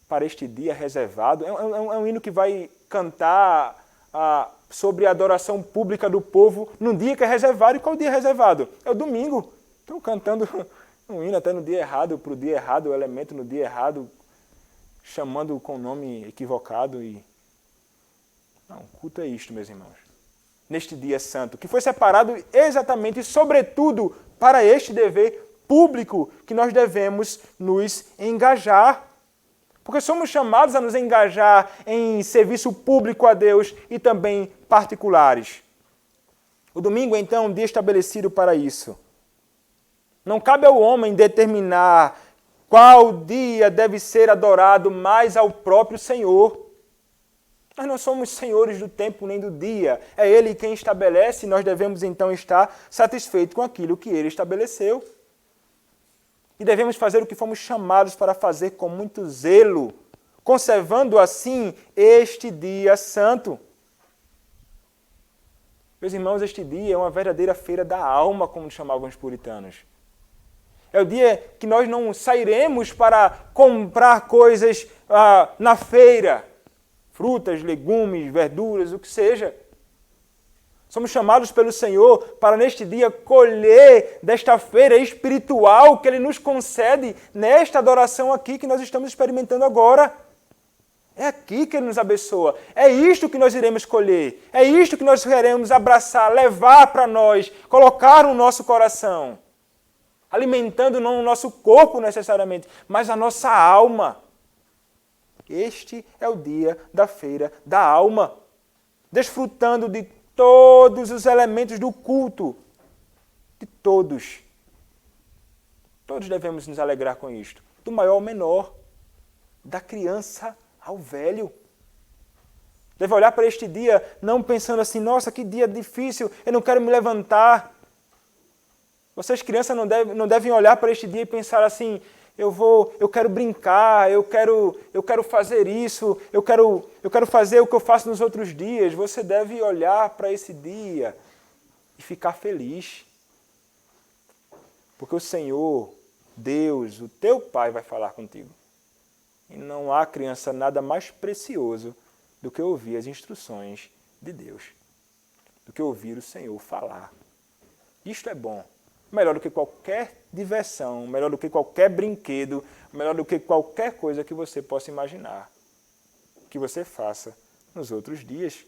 S1: para este dia reservado. É um hino que vai cantar sobre a adoração pública do povo num dia que é reservado. E qual dia é reservado? É o domingo. Estão cantando um hino até no dia errado, para o dia errado, o elemento no dia errado, chamando com nome equivocado. Não, culto é isto, meus irmãos. Neste dia santo, que foi separado exatamente e sobretudo para este dever público que nós devemos nos engajar. Porque somos chamados a nos engajar em serviço público a Deus e também particulares. O domingo, então, é um dia estabelecido para isso. Não cabe ao homem determinar qual dia deve ser adorado mais ao próprio Senhor. Nós não somos senhores do tempo nem do dia. É Ele quem estabelece e nós devemos, então, estar satisfeitos com aquilo que Ele estabeleceu. E devemos fazer o que fomos chamados para fazer com muito zelo, conservando assim este dia santo. Meus irmãos, este dia é uma verdadeira feira da alma, como chamavam os puritanos. É o dia que nós não sairemos para comprar coisas na feira, frutas, legumes, verduras, o que seja. Somos chamados pelo Senhor para neste dia colher desta feira espiritual que Ele nos concede nesta adoração aqui que nós estamos experimentando agora. É aqui que Ele nos abençoa. É isto que nós iremos colher. É isto que nós queremos abraçar, levar para nós, colocar no nosso coração. Alimentando não o nosso corpo necessariamente, mas a nossa alma. Este é o dia da feira da alma. Desfrutando de todos os elementos do culto. De todos. Todos devemos nos alegrar com isto. Do maior ao menor. Da criança ao velho. Deve olhar para este dia não pensando assim, nossa, que dia difícil, eu não quero me levantar. Vocês, crianças, não devem olhar para este dia e pensar assim, eu quero brincar, eu quero fazer isso, eu quero fazer o que eu faço nos outros dias. Você deve olhar para esse dia e ficar feliz. Porque o Senhor, Deus, o teu Pai vai falar contigo. E não há, criança, nada mais precioso do que ouvir as instruções de Deus. Do que ouvir o Senhor falar. Isto é bom. Melhor do que qualquer diversão, melhor do que qualquer brinquedo, melhor do que qualquer coisa que você possa imaginar que você faça nos outros dias.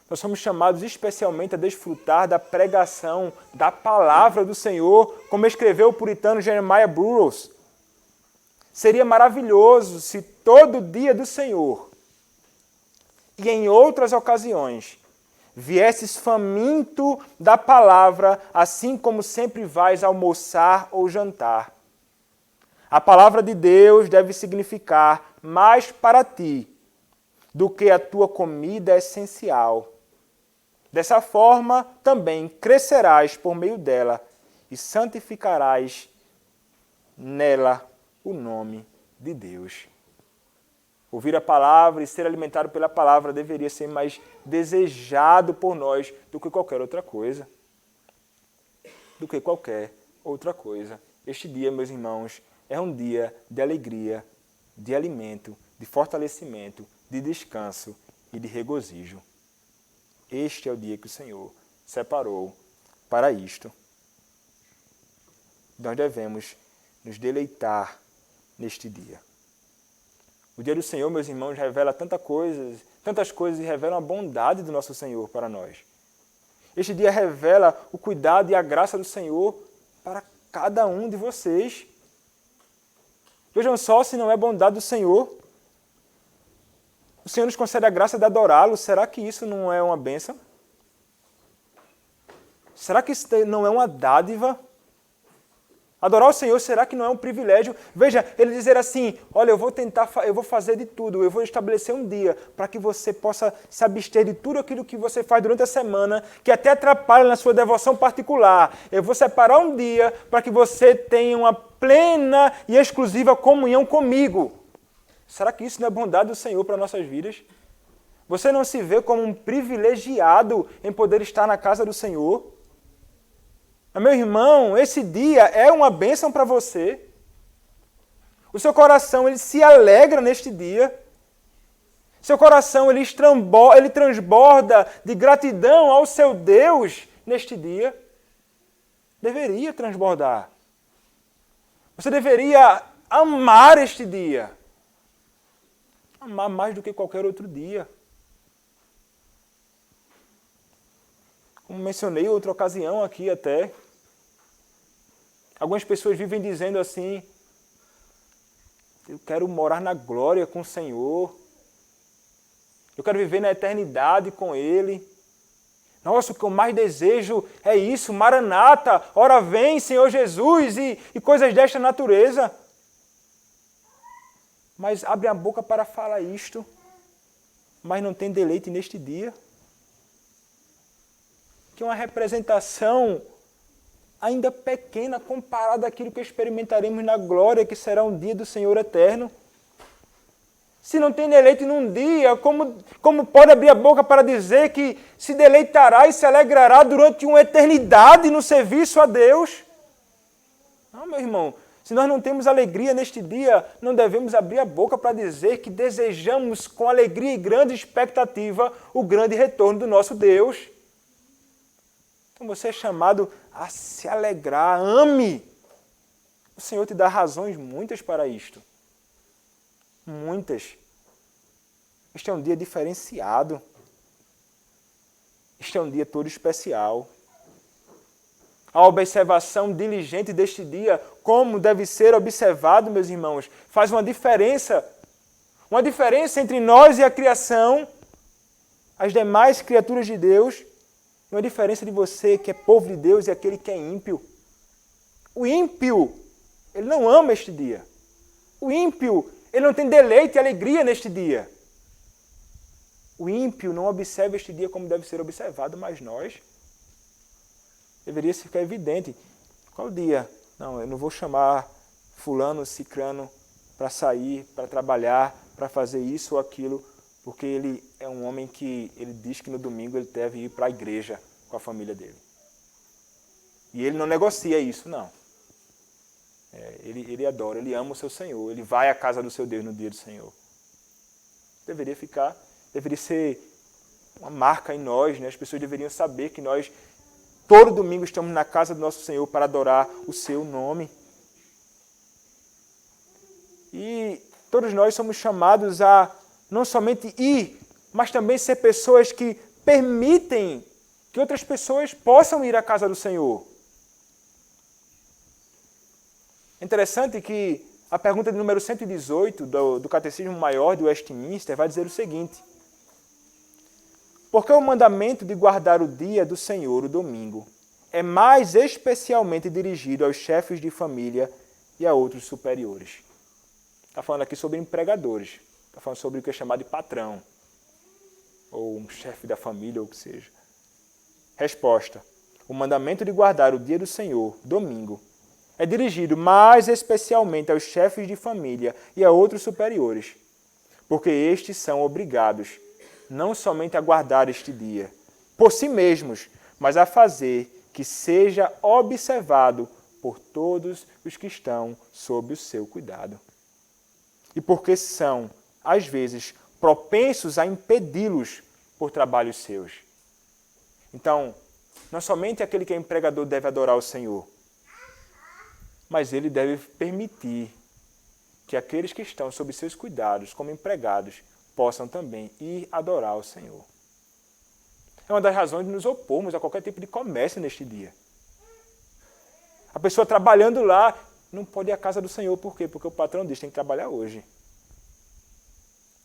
S1: Nós somos chamados especialmente a desfrutar da pregação da palavra do Senhor, como escreveu o puritano Jeremiah Burroughs. Seria maravilhoso se todo dia do Senhor e em outras ocasiões viesses faminto da palavra, assim como sempre vais almoçar ou jantar. A palavra de Deus deve significar mais para ti do que a tua comida essencial. Dessa forma, também crescerás por meio dela e santificarás nela o nome de Deus. Ouvir a palavra e ser alimentado pela palavra deveria ser mais desejado por nós do que qualquer outra coisa. Do que qualquer outra coisa. Este dia, meus irmãos, é um dia de alegria, de alimento, de fortalecimento, de descanso e de regozijo. Este é o dia que o Senhor separou para isto. Nós devemos nos deleitar neste dia. O dia do Senhor, meus irmãos, revela tantas coisas e revela a bondade do nosso Senhor para nós. Este dia revela o cuidado e a graça do Senhor para cada um de vocês. Vejam só se não é bondade do Senhor. O Senhor nos concede a graça de adorá-lo. Será que isso não é uma bênção? Será que isso não é uma dádiva? Adorar o Senhor, será que não é um privilégio? Veja, ele dizer assim, olha, eu vou fazer de tudo, eu vou estabelecer um dia para que você possa se abster de tudo aquilo que você faz durante a semana, que até atrapalha na sua devoção particular. Eu vou separar um dia para que você tenha uma plena e exclusiva comunhão comigo. Será que isso não é bondade do Senhor para nossas vidas? Você não se vê como um privilegiado em poder estar na casa do Senhor? Meu irmão, esse dia é uma bênção para você. O seu coração ele se alegra neste dia. Seu coração ele transborda de gratidão ao seu Deus neste dia. Deveria transbordar. Você deveria amar este dia. Amar mais do que qualquer outro dia. Como mencionei em outra ocasião aqui até, algumas pessoas vivem dizendo assim, eu quero morar na glória com o Senhor, eu quero viver na eternidade com Ele. Nossa, o que eu mais desejo é isso, Maranata, ora vem, Senhor Jesus, e coisas desta natureza. Mas abre a boca para falar isto, mas não tem deleite neste dia. Que é uma representação ainda pequena comparada àquilo que experimentaremos na glória, que será um dia do Senhor eterno. Se não tem deleite num dia, como pode abrir a boca para dizer que se deleitará e se alegrará durante uma eternidade no serviço a Deus? Não, meu irmão, se nós não temos alegria neste dia, não devemos abrir a boca para dizer que desejamos com alegria e grande expectativa o grande retorno do nosso Deus. Então você é chamado a se alegrar, ame. O Senhor te dá razões muitas para isto. Muitas. Este é um dia diferenciado. Este é um dia todo especial. A observação diligente deste dia, como deve ser observado, meus irmãos, faz uma diferença. Uma diferença entre nós e a criação, as demais criaturas de Deus, uma diferença de você que é povo de Deus e aquele que é ímpio. O ímpio, ele não ama este dia. O ímpio, ele não tem deleite e alegria neste dia. O ímpio não observa este dia como deve ser observado, mas nós deveria ficar evidente. Qual dia? Não, eu não vou chamar fulano, cicrano para sair, para trabalhar, para fazer isso ou aquilo, porque ele é um homem que ele diz que no domingo ele deve ir para a igreja com a família dele. E ele não negocia isso, não. Ele adora, ele ama o seu Senhor, ele vai à casa do seu Deus no dia do Senhor. Deveria ser uma marca em nós, né? As pessoas deveriam saber que nós, todo domingo, estamos na casa do nosso Senhor para adorar o seu nome. E todos nós somos chamados a não somente ir, mas também ser pessoas que permitem que outras pessoas possam ir à casa do Senhor. É interessante que a pergunta de número 118 do Catecismo Maior de Westminster vai dizer o seguinte: porque o mandamento de guardar o dia do Senhor, o domingo, é mais especialmente dirigido aos chefes de família e a outros superiores. Está falando aqui sobre empregadores. Está falando sobre o que é chamado de patrão, ou um chefe da família, ou o que seja. Resposta: o mandamento de guardar o dia do Senhor, domingo, é dirigido mais especialmente aos chefes de família e a outros superiores, porque estes são obrigados não somente a guardar este dia por si mesmos, mas a fazer que seja observado por todos os que estão sob o seu cuidado. E porque são, às vezes, propensos a impedi-los por trabalhos seus. Então, não somente aquele que é empregador deve adorar o Senhor, mas ele deve permitir que aqueles que estão sob seus cuidados como empregados possam também ir adorar o Senhor. É uma das razões de nos opormos a qualquer tipo de comércio neste dia. A pessoa trabalhando lá não pode ir à casa do Senhor. Por quê? Porque o patrão diz, tem que trabalhar hoje.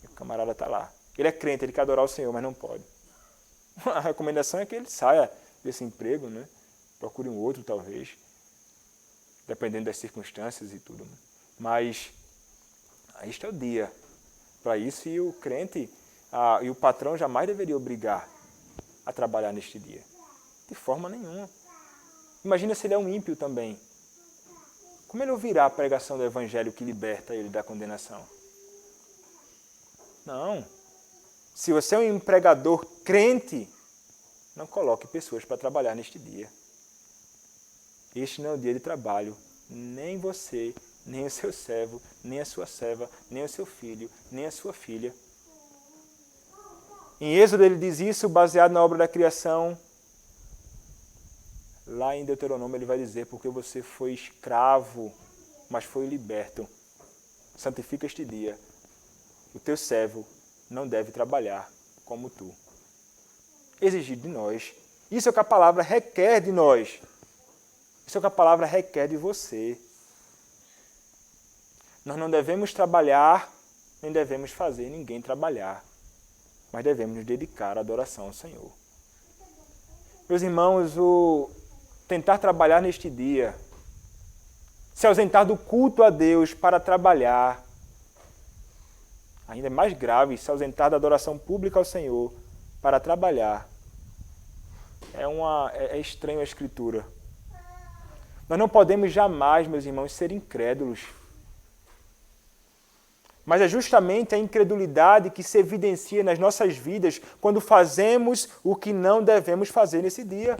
S1: E o camarada está lá. Ele é crente, ele quer adorar o Senhor, mas não pode. A recomendação é que ele saia desse emprego, né? Procure um outro, talvez, dependendo das circunstâncias e tudo. Mas este é o dia para isso, e o crente e o patrão jamais deveria obrigar a trabalhar neste dia. De forma nenhuma. Imagina se ele é um ímpio também. Como ele ouvirá a pregação do Evangelho que liberta ele da condenação? Não. Se você é um empregador crente, não coloque pessoas para trabalhar neste dia. Este não é o dia de trabalho. Nem você, nem o seu servo, nem a sua serva, nem o seu filho, nem a sua filha. Em Êxodo ele diz isso baseado na obra da criação. Lá em Deuteronômio ele vai dizer, porque você foi escravo, mas foi liberto. Santifica este dia. O teu servo não deve trabalhar como tu. Exigir de nós. Isso é o que a palavra requer de nós. Isso é o que a palavra requer de você. Nós não devemos trabalhar, nem devemos fazer ninguém trabalhar, mas devemos nos dedicar à adoração ao Senhor. Meus irmãos, tentar trabalhar neste dia, se ausentar do culto a Deus para trabalhar, ainda é mais grave, se ausentar da adoração pública ao Senhor para trabalhar, é estranho a Escritura. Nós não podemos jamais, meus irmãos, ser incrédulos. Mas é justamente a incredulidade que se evidencia nas nossas vidas quando fazemos o que não devemos fazer nesse dia.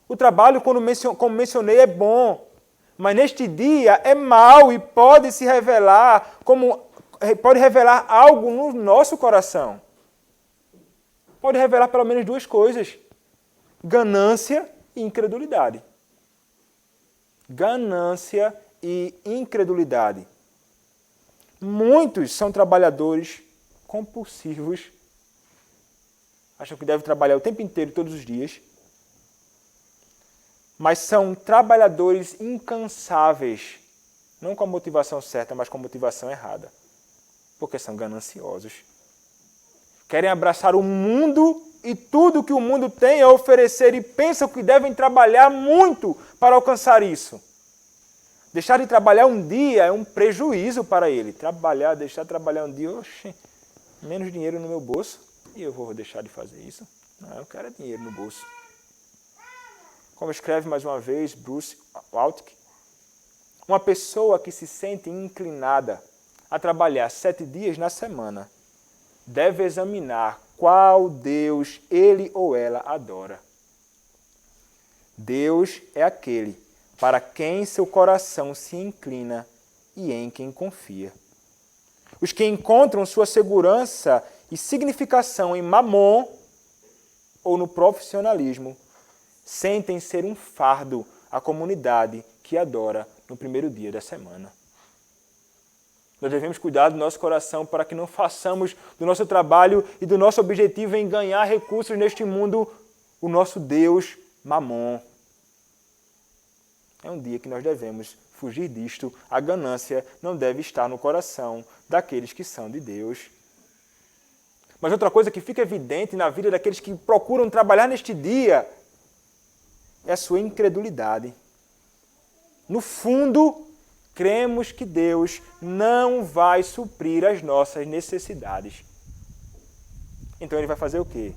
S1: O trabalho, como mencionei, é bom, mas neste dia é mau e pode se revelar pode revelar algo no nosso coração. Pode revelar pelo menos duas coisas: ganância e incredulidade. Ganância e incredulidade. Muitos são trabalhadores compulsivos, acham que devem trabalhar o tempo inteiro, todos os dias, mas são trabalhadores incansáveis, não com a motivação certa, mas com a motivação errada, porque são gananciosos. Querem abraçar o mundo e tudo que o mundo tem a oferecer e pensam que devem trabalhar muito para alcançar isso. Deixar de trabalhar um dia é um prejuízo para ele. Deixar de trabalhar um dia, menos dinheiro no meu bolso, e eu vou deixar de fazer isso? Não, eu quero dinheiro no bolso. Como escreve mais uma vez Bruce Waltke, uma pessoa que se sente inclinada a trabalhar 7 dias na semana deve examinar qual Deus ele ou ela adora. Deus é aquele para quem seu coração se inclina e em quem confia. Os que encontram sua segurança e significação em mamon ou no profissionalismo sentem ser um fardo à comunidade que adora no primeiro dia da semana. Nós devemos cuidar do nosso coração para que não façamos do nosso trabalho e do nosso objetivo em ganhar recursos neste mundo o nosso Deus mamon. É um dia que nós devemos fugir disto. A ganância não deve estar no coração daqueles que são de Deus. Mas outra coisa que fica evidente na vida daqueles que procuram trabalhar neste dia é a sua incredulidade. No fundo, cremos que Deus não vai suprir as nossas necessidades. Então ele vai fazer o quê?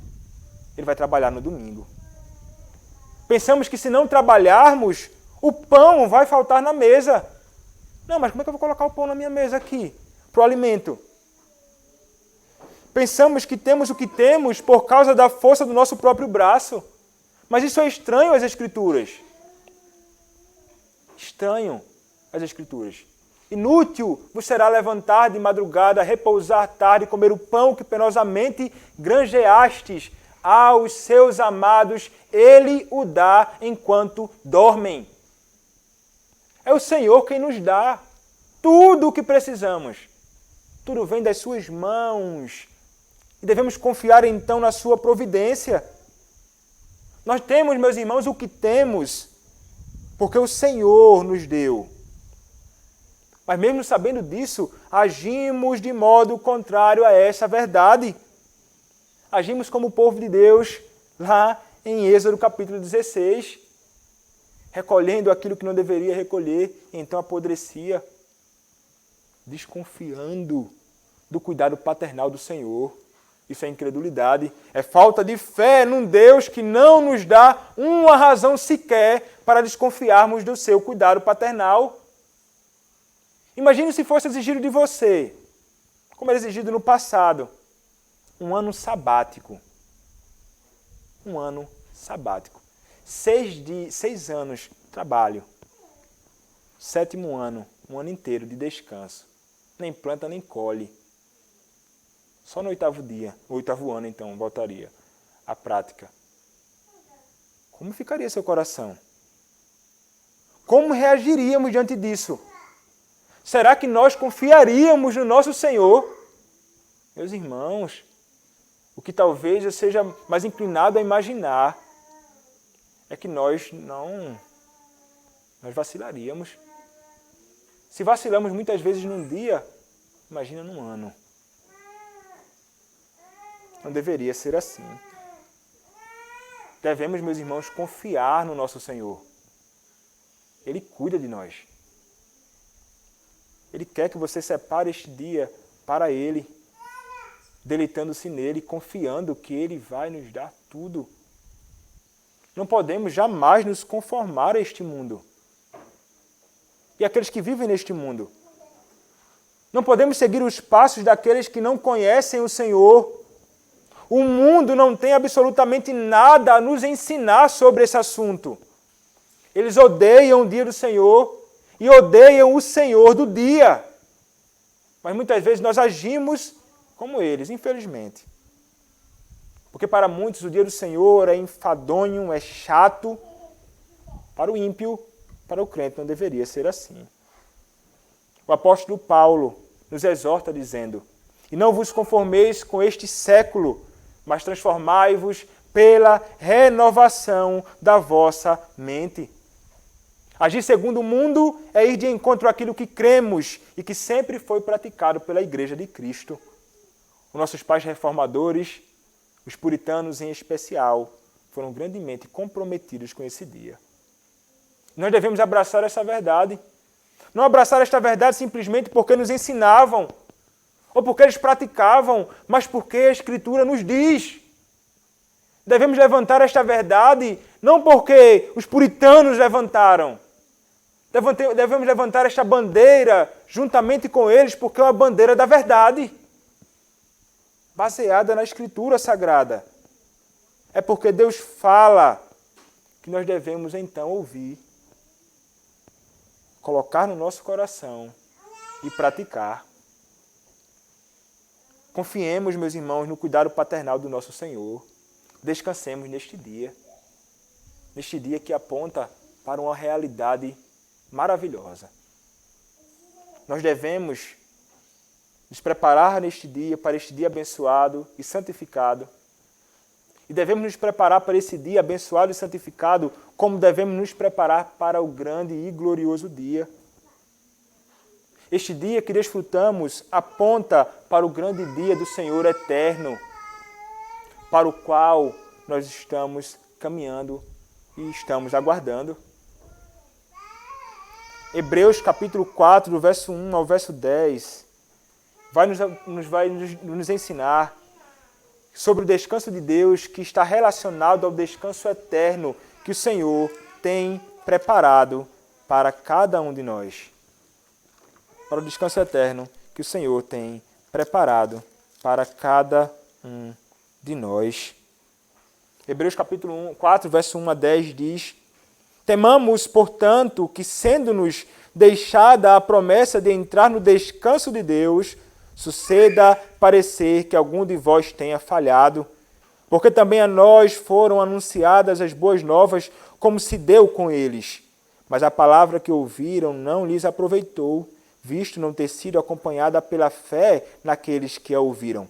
S1: Ele vai trabalhar no domingo. Pensamos que se não trabalharmos, o pão vai faltar na mesa. Não, mas como é que eu vou colocar o pão na minha mesa aqui? Para o alimento. Pensamos que temos o que temos por causa da força do nosso próprio braço. Mas isso é estranho às Escrituras. Estranho às Escrituras. Inútil vos será levantar de madrugada, repousar tarde, comer o pão que penosamente granjeastes aos seus amados, ele o dá enquanto dormem. É o Senhor quem nos dá tudo o que precisamos. Tudo vem das suas mãos. E devemos confiar então na sua providência. Nós temos, meus irmãos, o que temos, porque o Senhor nos deu. Mas mesmo sabendo disso, agimos de modo contrário a essa verdade. Agimos como o povo de Deus lá em Êxodo capítulo 16, recolhendo aquilo que não deveria recolher, e então apodrecia, desconfiando do cuidado paternal do Senhor. Isso é incredulidade, é falta de fé num Deus que não nos dá uma razão sequer para desconfiarmos do seu cuidado paternal. Imagine se fosse exigido de você, como era exigido no passado, um ano sabático. Um ano sabático. 6 anos de trabalho. 7º ano, um ano inteiro de descanso. Nem planta, nem colhe. Só no 8º dia, 8º ano então, voltaria à prática. Como ficaria seu coração? Como reagiríamos diante disso? Será que nós confiaríamos no nosso Senhor? Meus irmãos, o que talvez eu seja mais inclinado a imaginar é que nós vacilaríamos. Se vacilamos muitas vezes num dia, imagina num ano. Não deveria ser assim. Devemos, meus irmãos, confiar no nosso Senhor. Ele cuida de nós. Ele quer que você separe este dia para Ele, deleitando-se nele, confiando que Ele vai nos dar tudo. Não podemos jamais nos conformar a este mundo. E aqueles que vivem neste mundo. Não podemos seguir os passos daqueles que não conhecem o Senhor. O mundo não tem absolutamente nada a nos ensinar sobre esse assunto. Eles odeiam o dia do Senhor e odeiam o Senhor do dia. Mas muitas vezes nós agimos como eles, infelizmente. Porque para muitos o dia do Senhor é enfadonho, é chato. Para o ímpio, para o crente não deveria ser assim. O apóstolo Paulo nos exorta dizendo: e não vos conformeis com este século, mas transformai-vos pela renovação da vossa mente. Agir segundo o mundo é ir de encontro àquilo que cremos e que sempre foi praticado pela Igreja de Cristo. Os nossos pais reformadores, os puritanos em especial, foram grandemente comprometidos com esse dia. Nós devemos abraçar essa verdade. Não abraçar esta verdade simplesmente porque nos ensinavam, ou porque eles praticavam, mas porque a Escritura nos diz. Devemos levantar esta verdade não porque os puritanos levantaram. Devemos levantar esta bandeira juntamente com eles porque é uma bandeira da verdade, baseada na Escritura Sagrada. É porque Deus fala que nós devemos então ouvir, colocar no nosso coração e praticar. Confiemos, meus irmãos, no cuidado paternal do nosso Senhor. Descansemos neste dia que aponta para uma realidade maravilhosa. Nós devemos nos preparar neste dia, para este dia abençoado e santificado. E devemos nos preparar para esse dia abençoado e santificado, como devemos nos preparar para o grande e glorioso dia. Este dia que desfrutamos aponta para o grande dia do Senhor eterno, para o qual nós estamos caminhando e estamos aguardando. Hebreus capítulo 4, do verso 1 ao verso 10, vai nos ensinar sobre o descanso de Deus que está relacionado ao descanso eterno que o Senhor tem preparado para cada um de nós. Para o descanso eterno que o Senhor tem preparado para cada um de nós. Hebreus capítulo 4, verso 1 a 10 diz: temamos, portanto, que sendo-nos deixada a promessa de entrar no descanso de Deus, suceda parecer que algum de vós tenha falhado, porque também a nós foram anunciadas as boas novas, como se deu com eles. Mas a palavra que ouviram não lhes aproveitou, visto não ter sido acompanhada pela fé naqueles que a ouviram.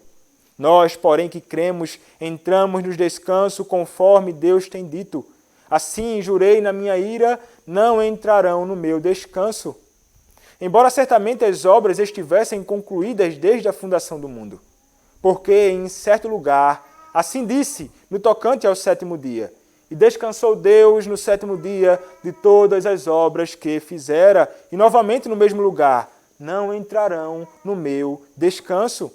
S1: Nós, porém, que cremos, entramos no descanso conforme Deus tem dito. Assim jurei na minha ira, não entrarão no meu descanso. Embora certamente as obras estivessem concluídas desde a fundação do mundo. Porque em certo lugar, assim disse, no tocante ao sétimo dia, e descansou Deus no sétimo dia de todas as obras que fizera, e novamente no mesmo lugar, não entrarão no meu descanso.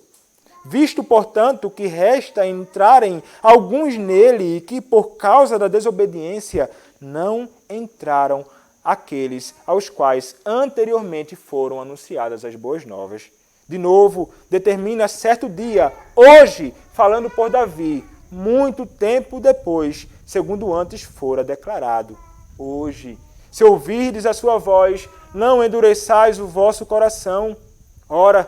S1: Visto, portanto, que resta entrarem alguns nele e que, por causa da desobediência, não entraram aqueles aos quais anteriormente foram anunciadas as boas novas. De novo, determina certo dia, hoje, falando por Davi, muito tempo depois, segundo antes fora declarado. Hoje, se ouvirdes a sua voz, não endureçais o vosso coração. Ora,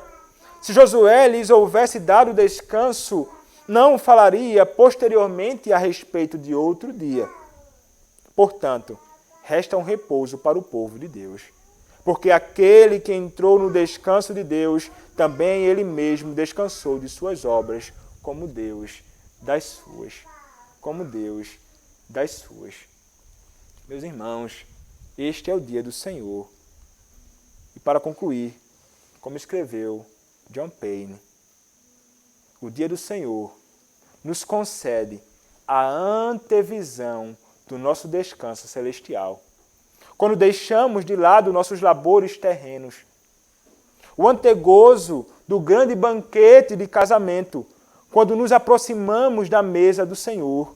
S1: se Josué lhes houvesse dado descanso, não falaria posteriormente a respeito de outro dia. Portanto, resta um repouso para o povo de Deus. Porque aquele que entrou no descanso de Deus, também ele mesmo descansou de suas obras, como Deus das suas. Como Deus das suas. Meus irmãos, este é o dia do Senhor. E para concluir, como escreveu John Payne, o dia do Senhor nos concede a antevisão do nosso descanso celestial. Quando deixamos de lado nossos labores terrenos, o antegozo do grande banquete de casamento, quando nos aproximamos da mesa do Senhor,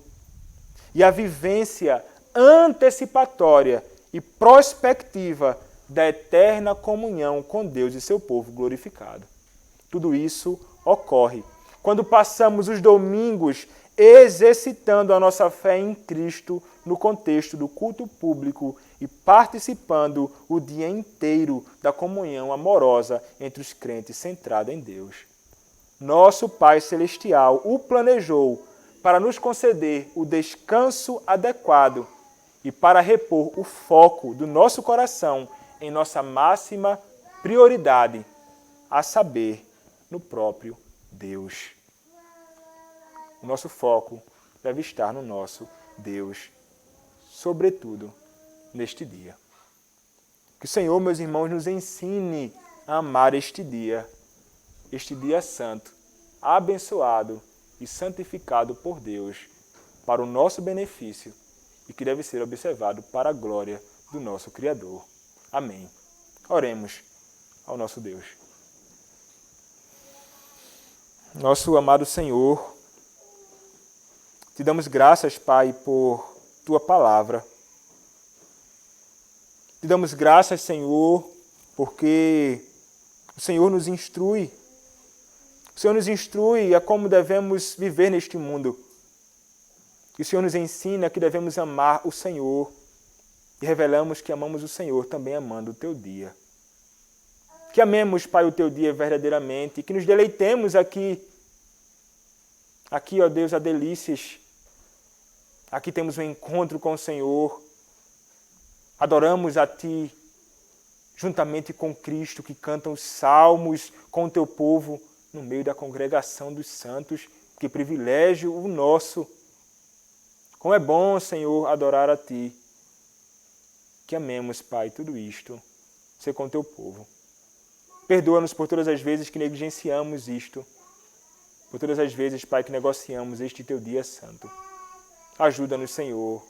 S1: e a vivência antecipatória e prospectiva da eterna comunhão com Deus e seu povo glorificado. Tudo isso ocorre quando passamos os domingos exercitando a nossa fé em Cristo no contexto do culto público e participando o dia inteiro da comunhão amorosa entre os crentes centrada em Deus. Nosso Pai Celestial o planejou para nos conceder o descanso adequado e para repor o foco do nosso coração em nossa máxima prioridade, a saber, no próprio Deus. O nosso foco deve estar no nosso Deus, sobretudo neste dia. Que o Senhor, meus irmãos, nos ensine a amar este dia santo, abençoado e santificado por Deus, para o nosso benefício e que deve ser observado para a glória do nosso Criador. Amém. Oremos ao nosso Deus. Nosso amado Senhor, te damos graças, Pai, por Tua palavra. Te damos graças, Senhor, porque o Senhor nos instrui. O Senhor nos instrui a como devemos viver neste mundo. E o Senhor nos ensina que devemos amar o Senhor. E revelamos que amamos o Senhor também amando o Teu dia. Que amemos, Pai, o Teu dia verdadeiramente. E que nos deleitemos aqui. Aqui, ó Deus, há delícias. Aqui temos um encontro com o Senhor. Adoramos a Ti, juntamente com Cristo, que cantam os salmos com o Teu povo, no meio da congregação dos santos. Que privilégio o nosso. Como é bom, Senhor, adorar a Ti. Que amemos, Pai, tudo isto, ser com o Teu povo. Perdoa-nos por todas as vezes que negligenciamos isto. Por todas as vezes, Pai, que negociamos este Teu dia santo. Ajuda-nos, Senhor.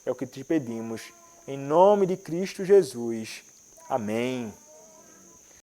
S1: É o que te pedimos. Em nome de Cristo Jesus. Amém.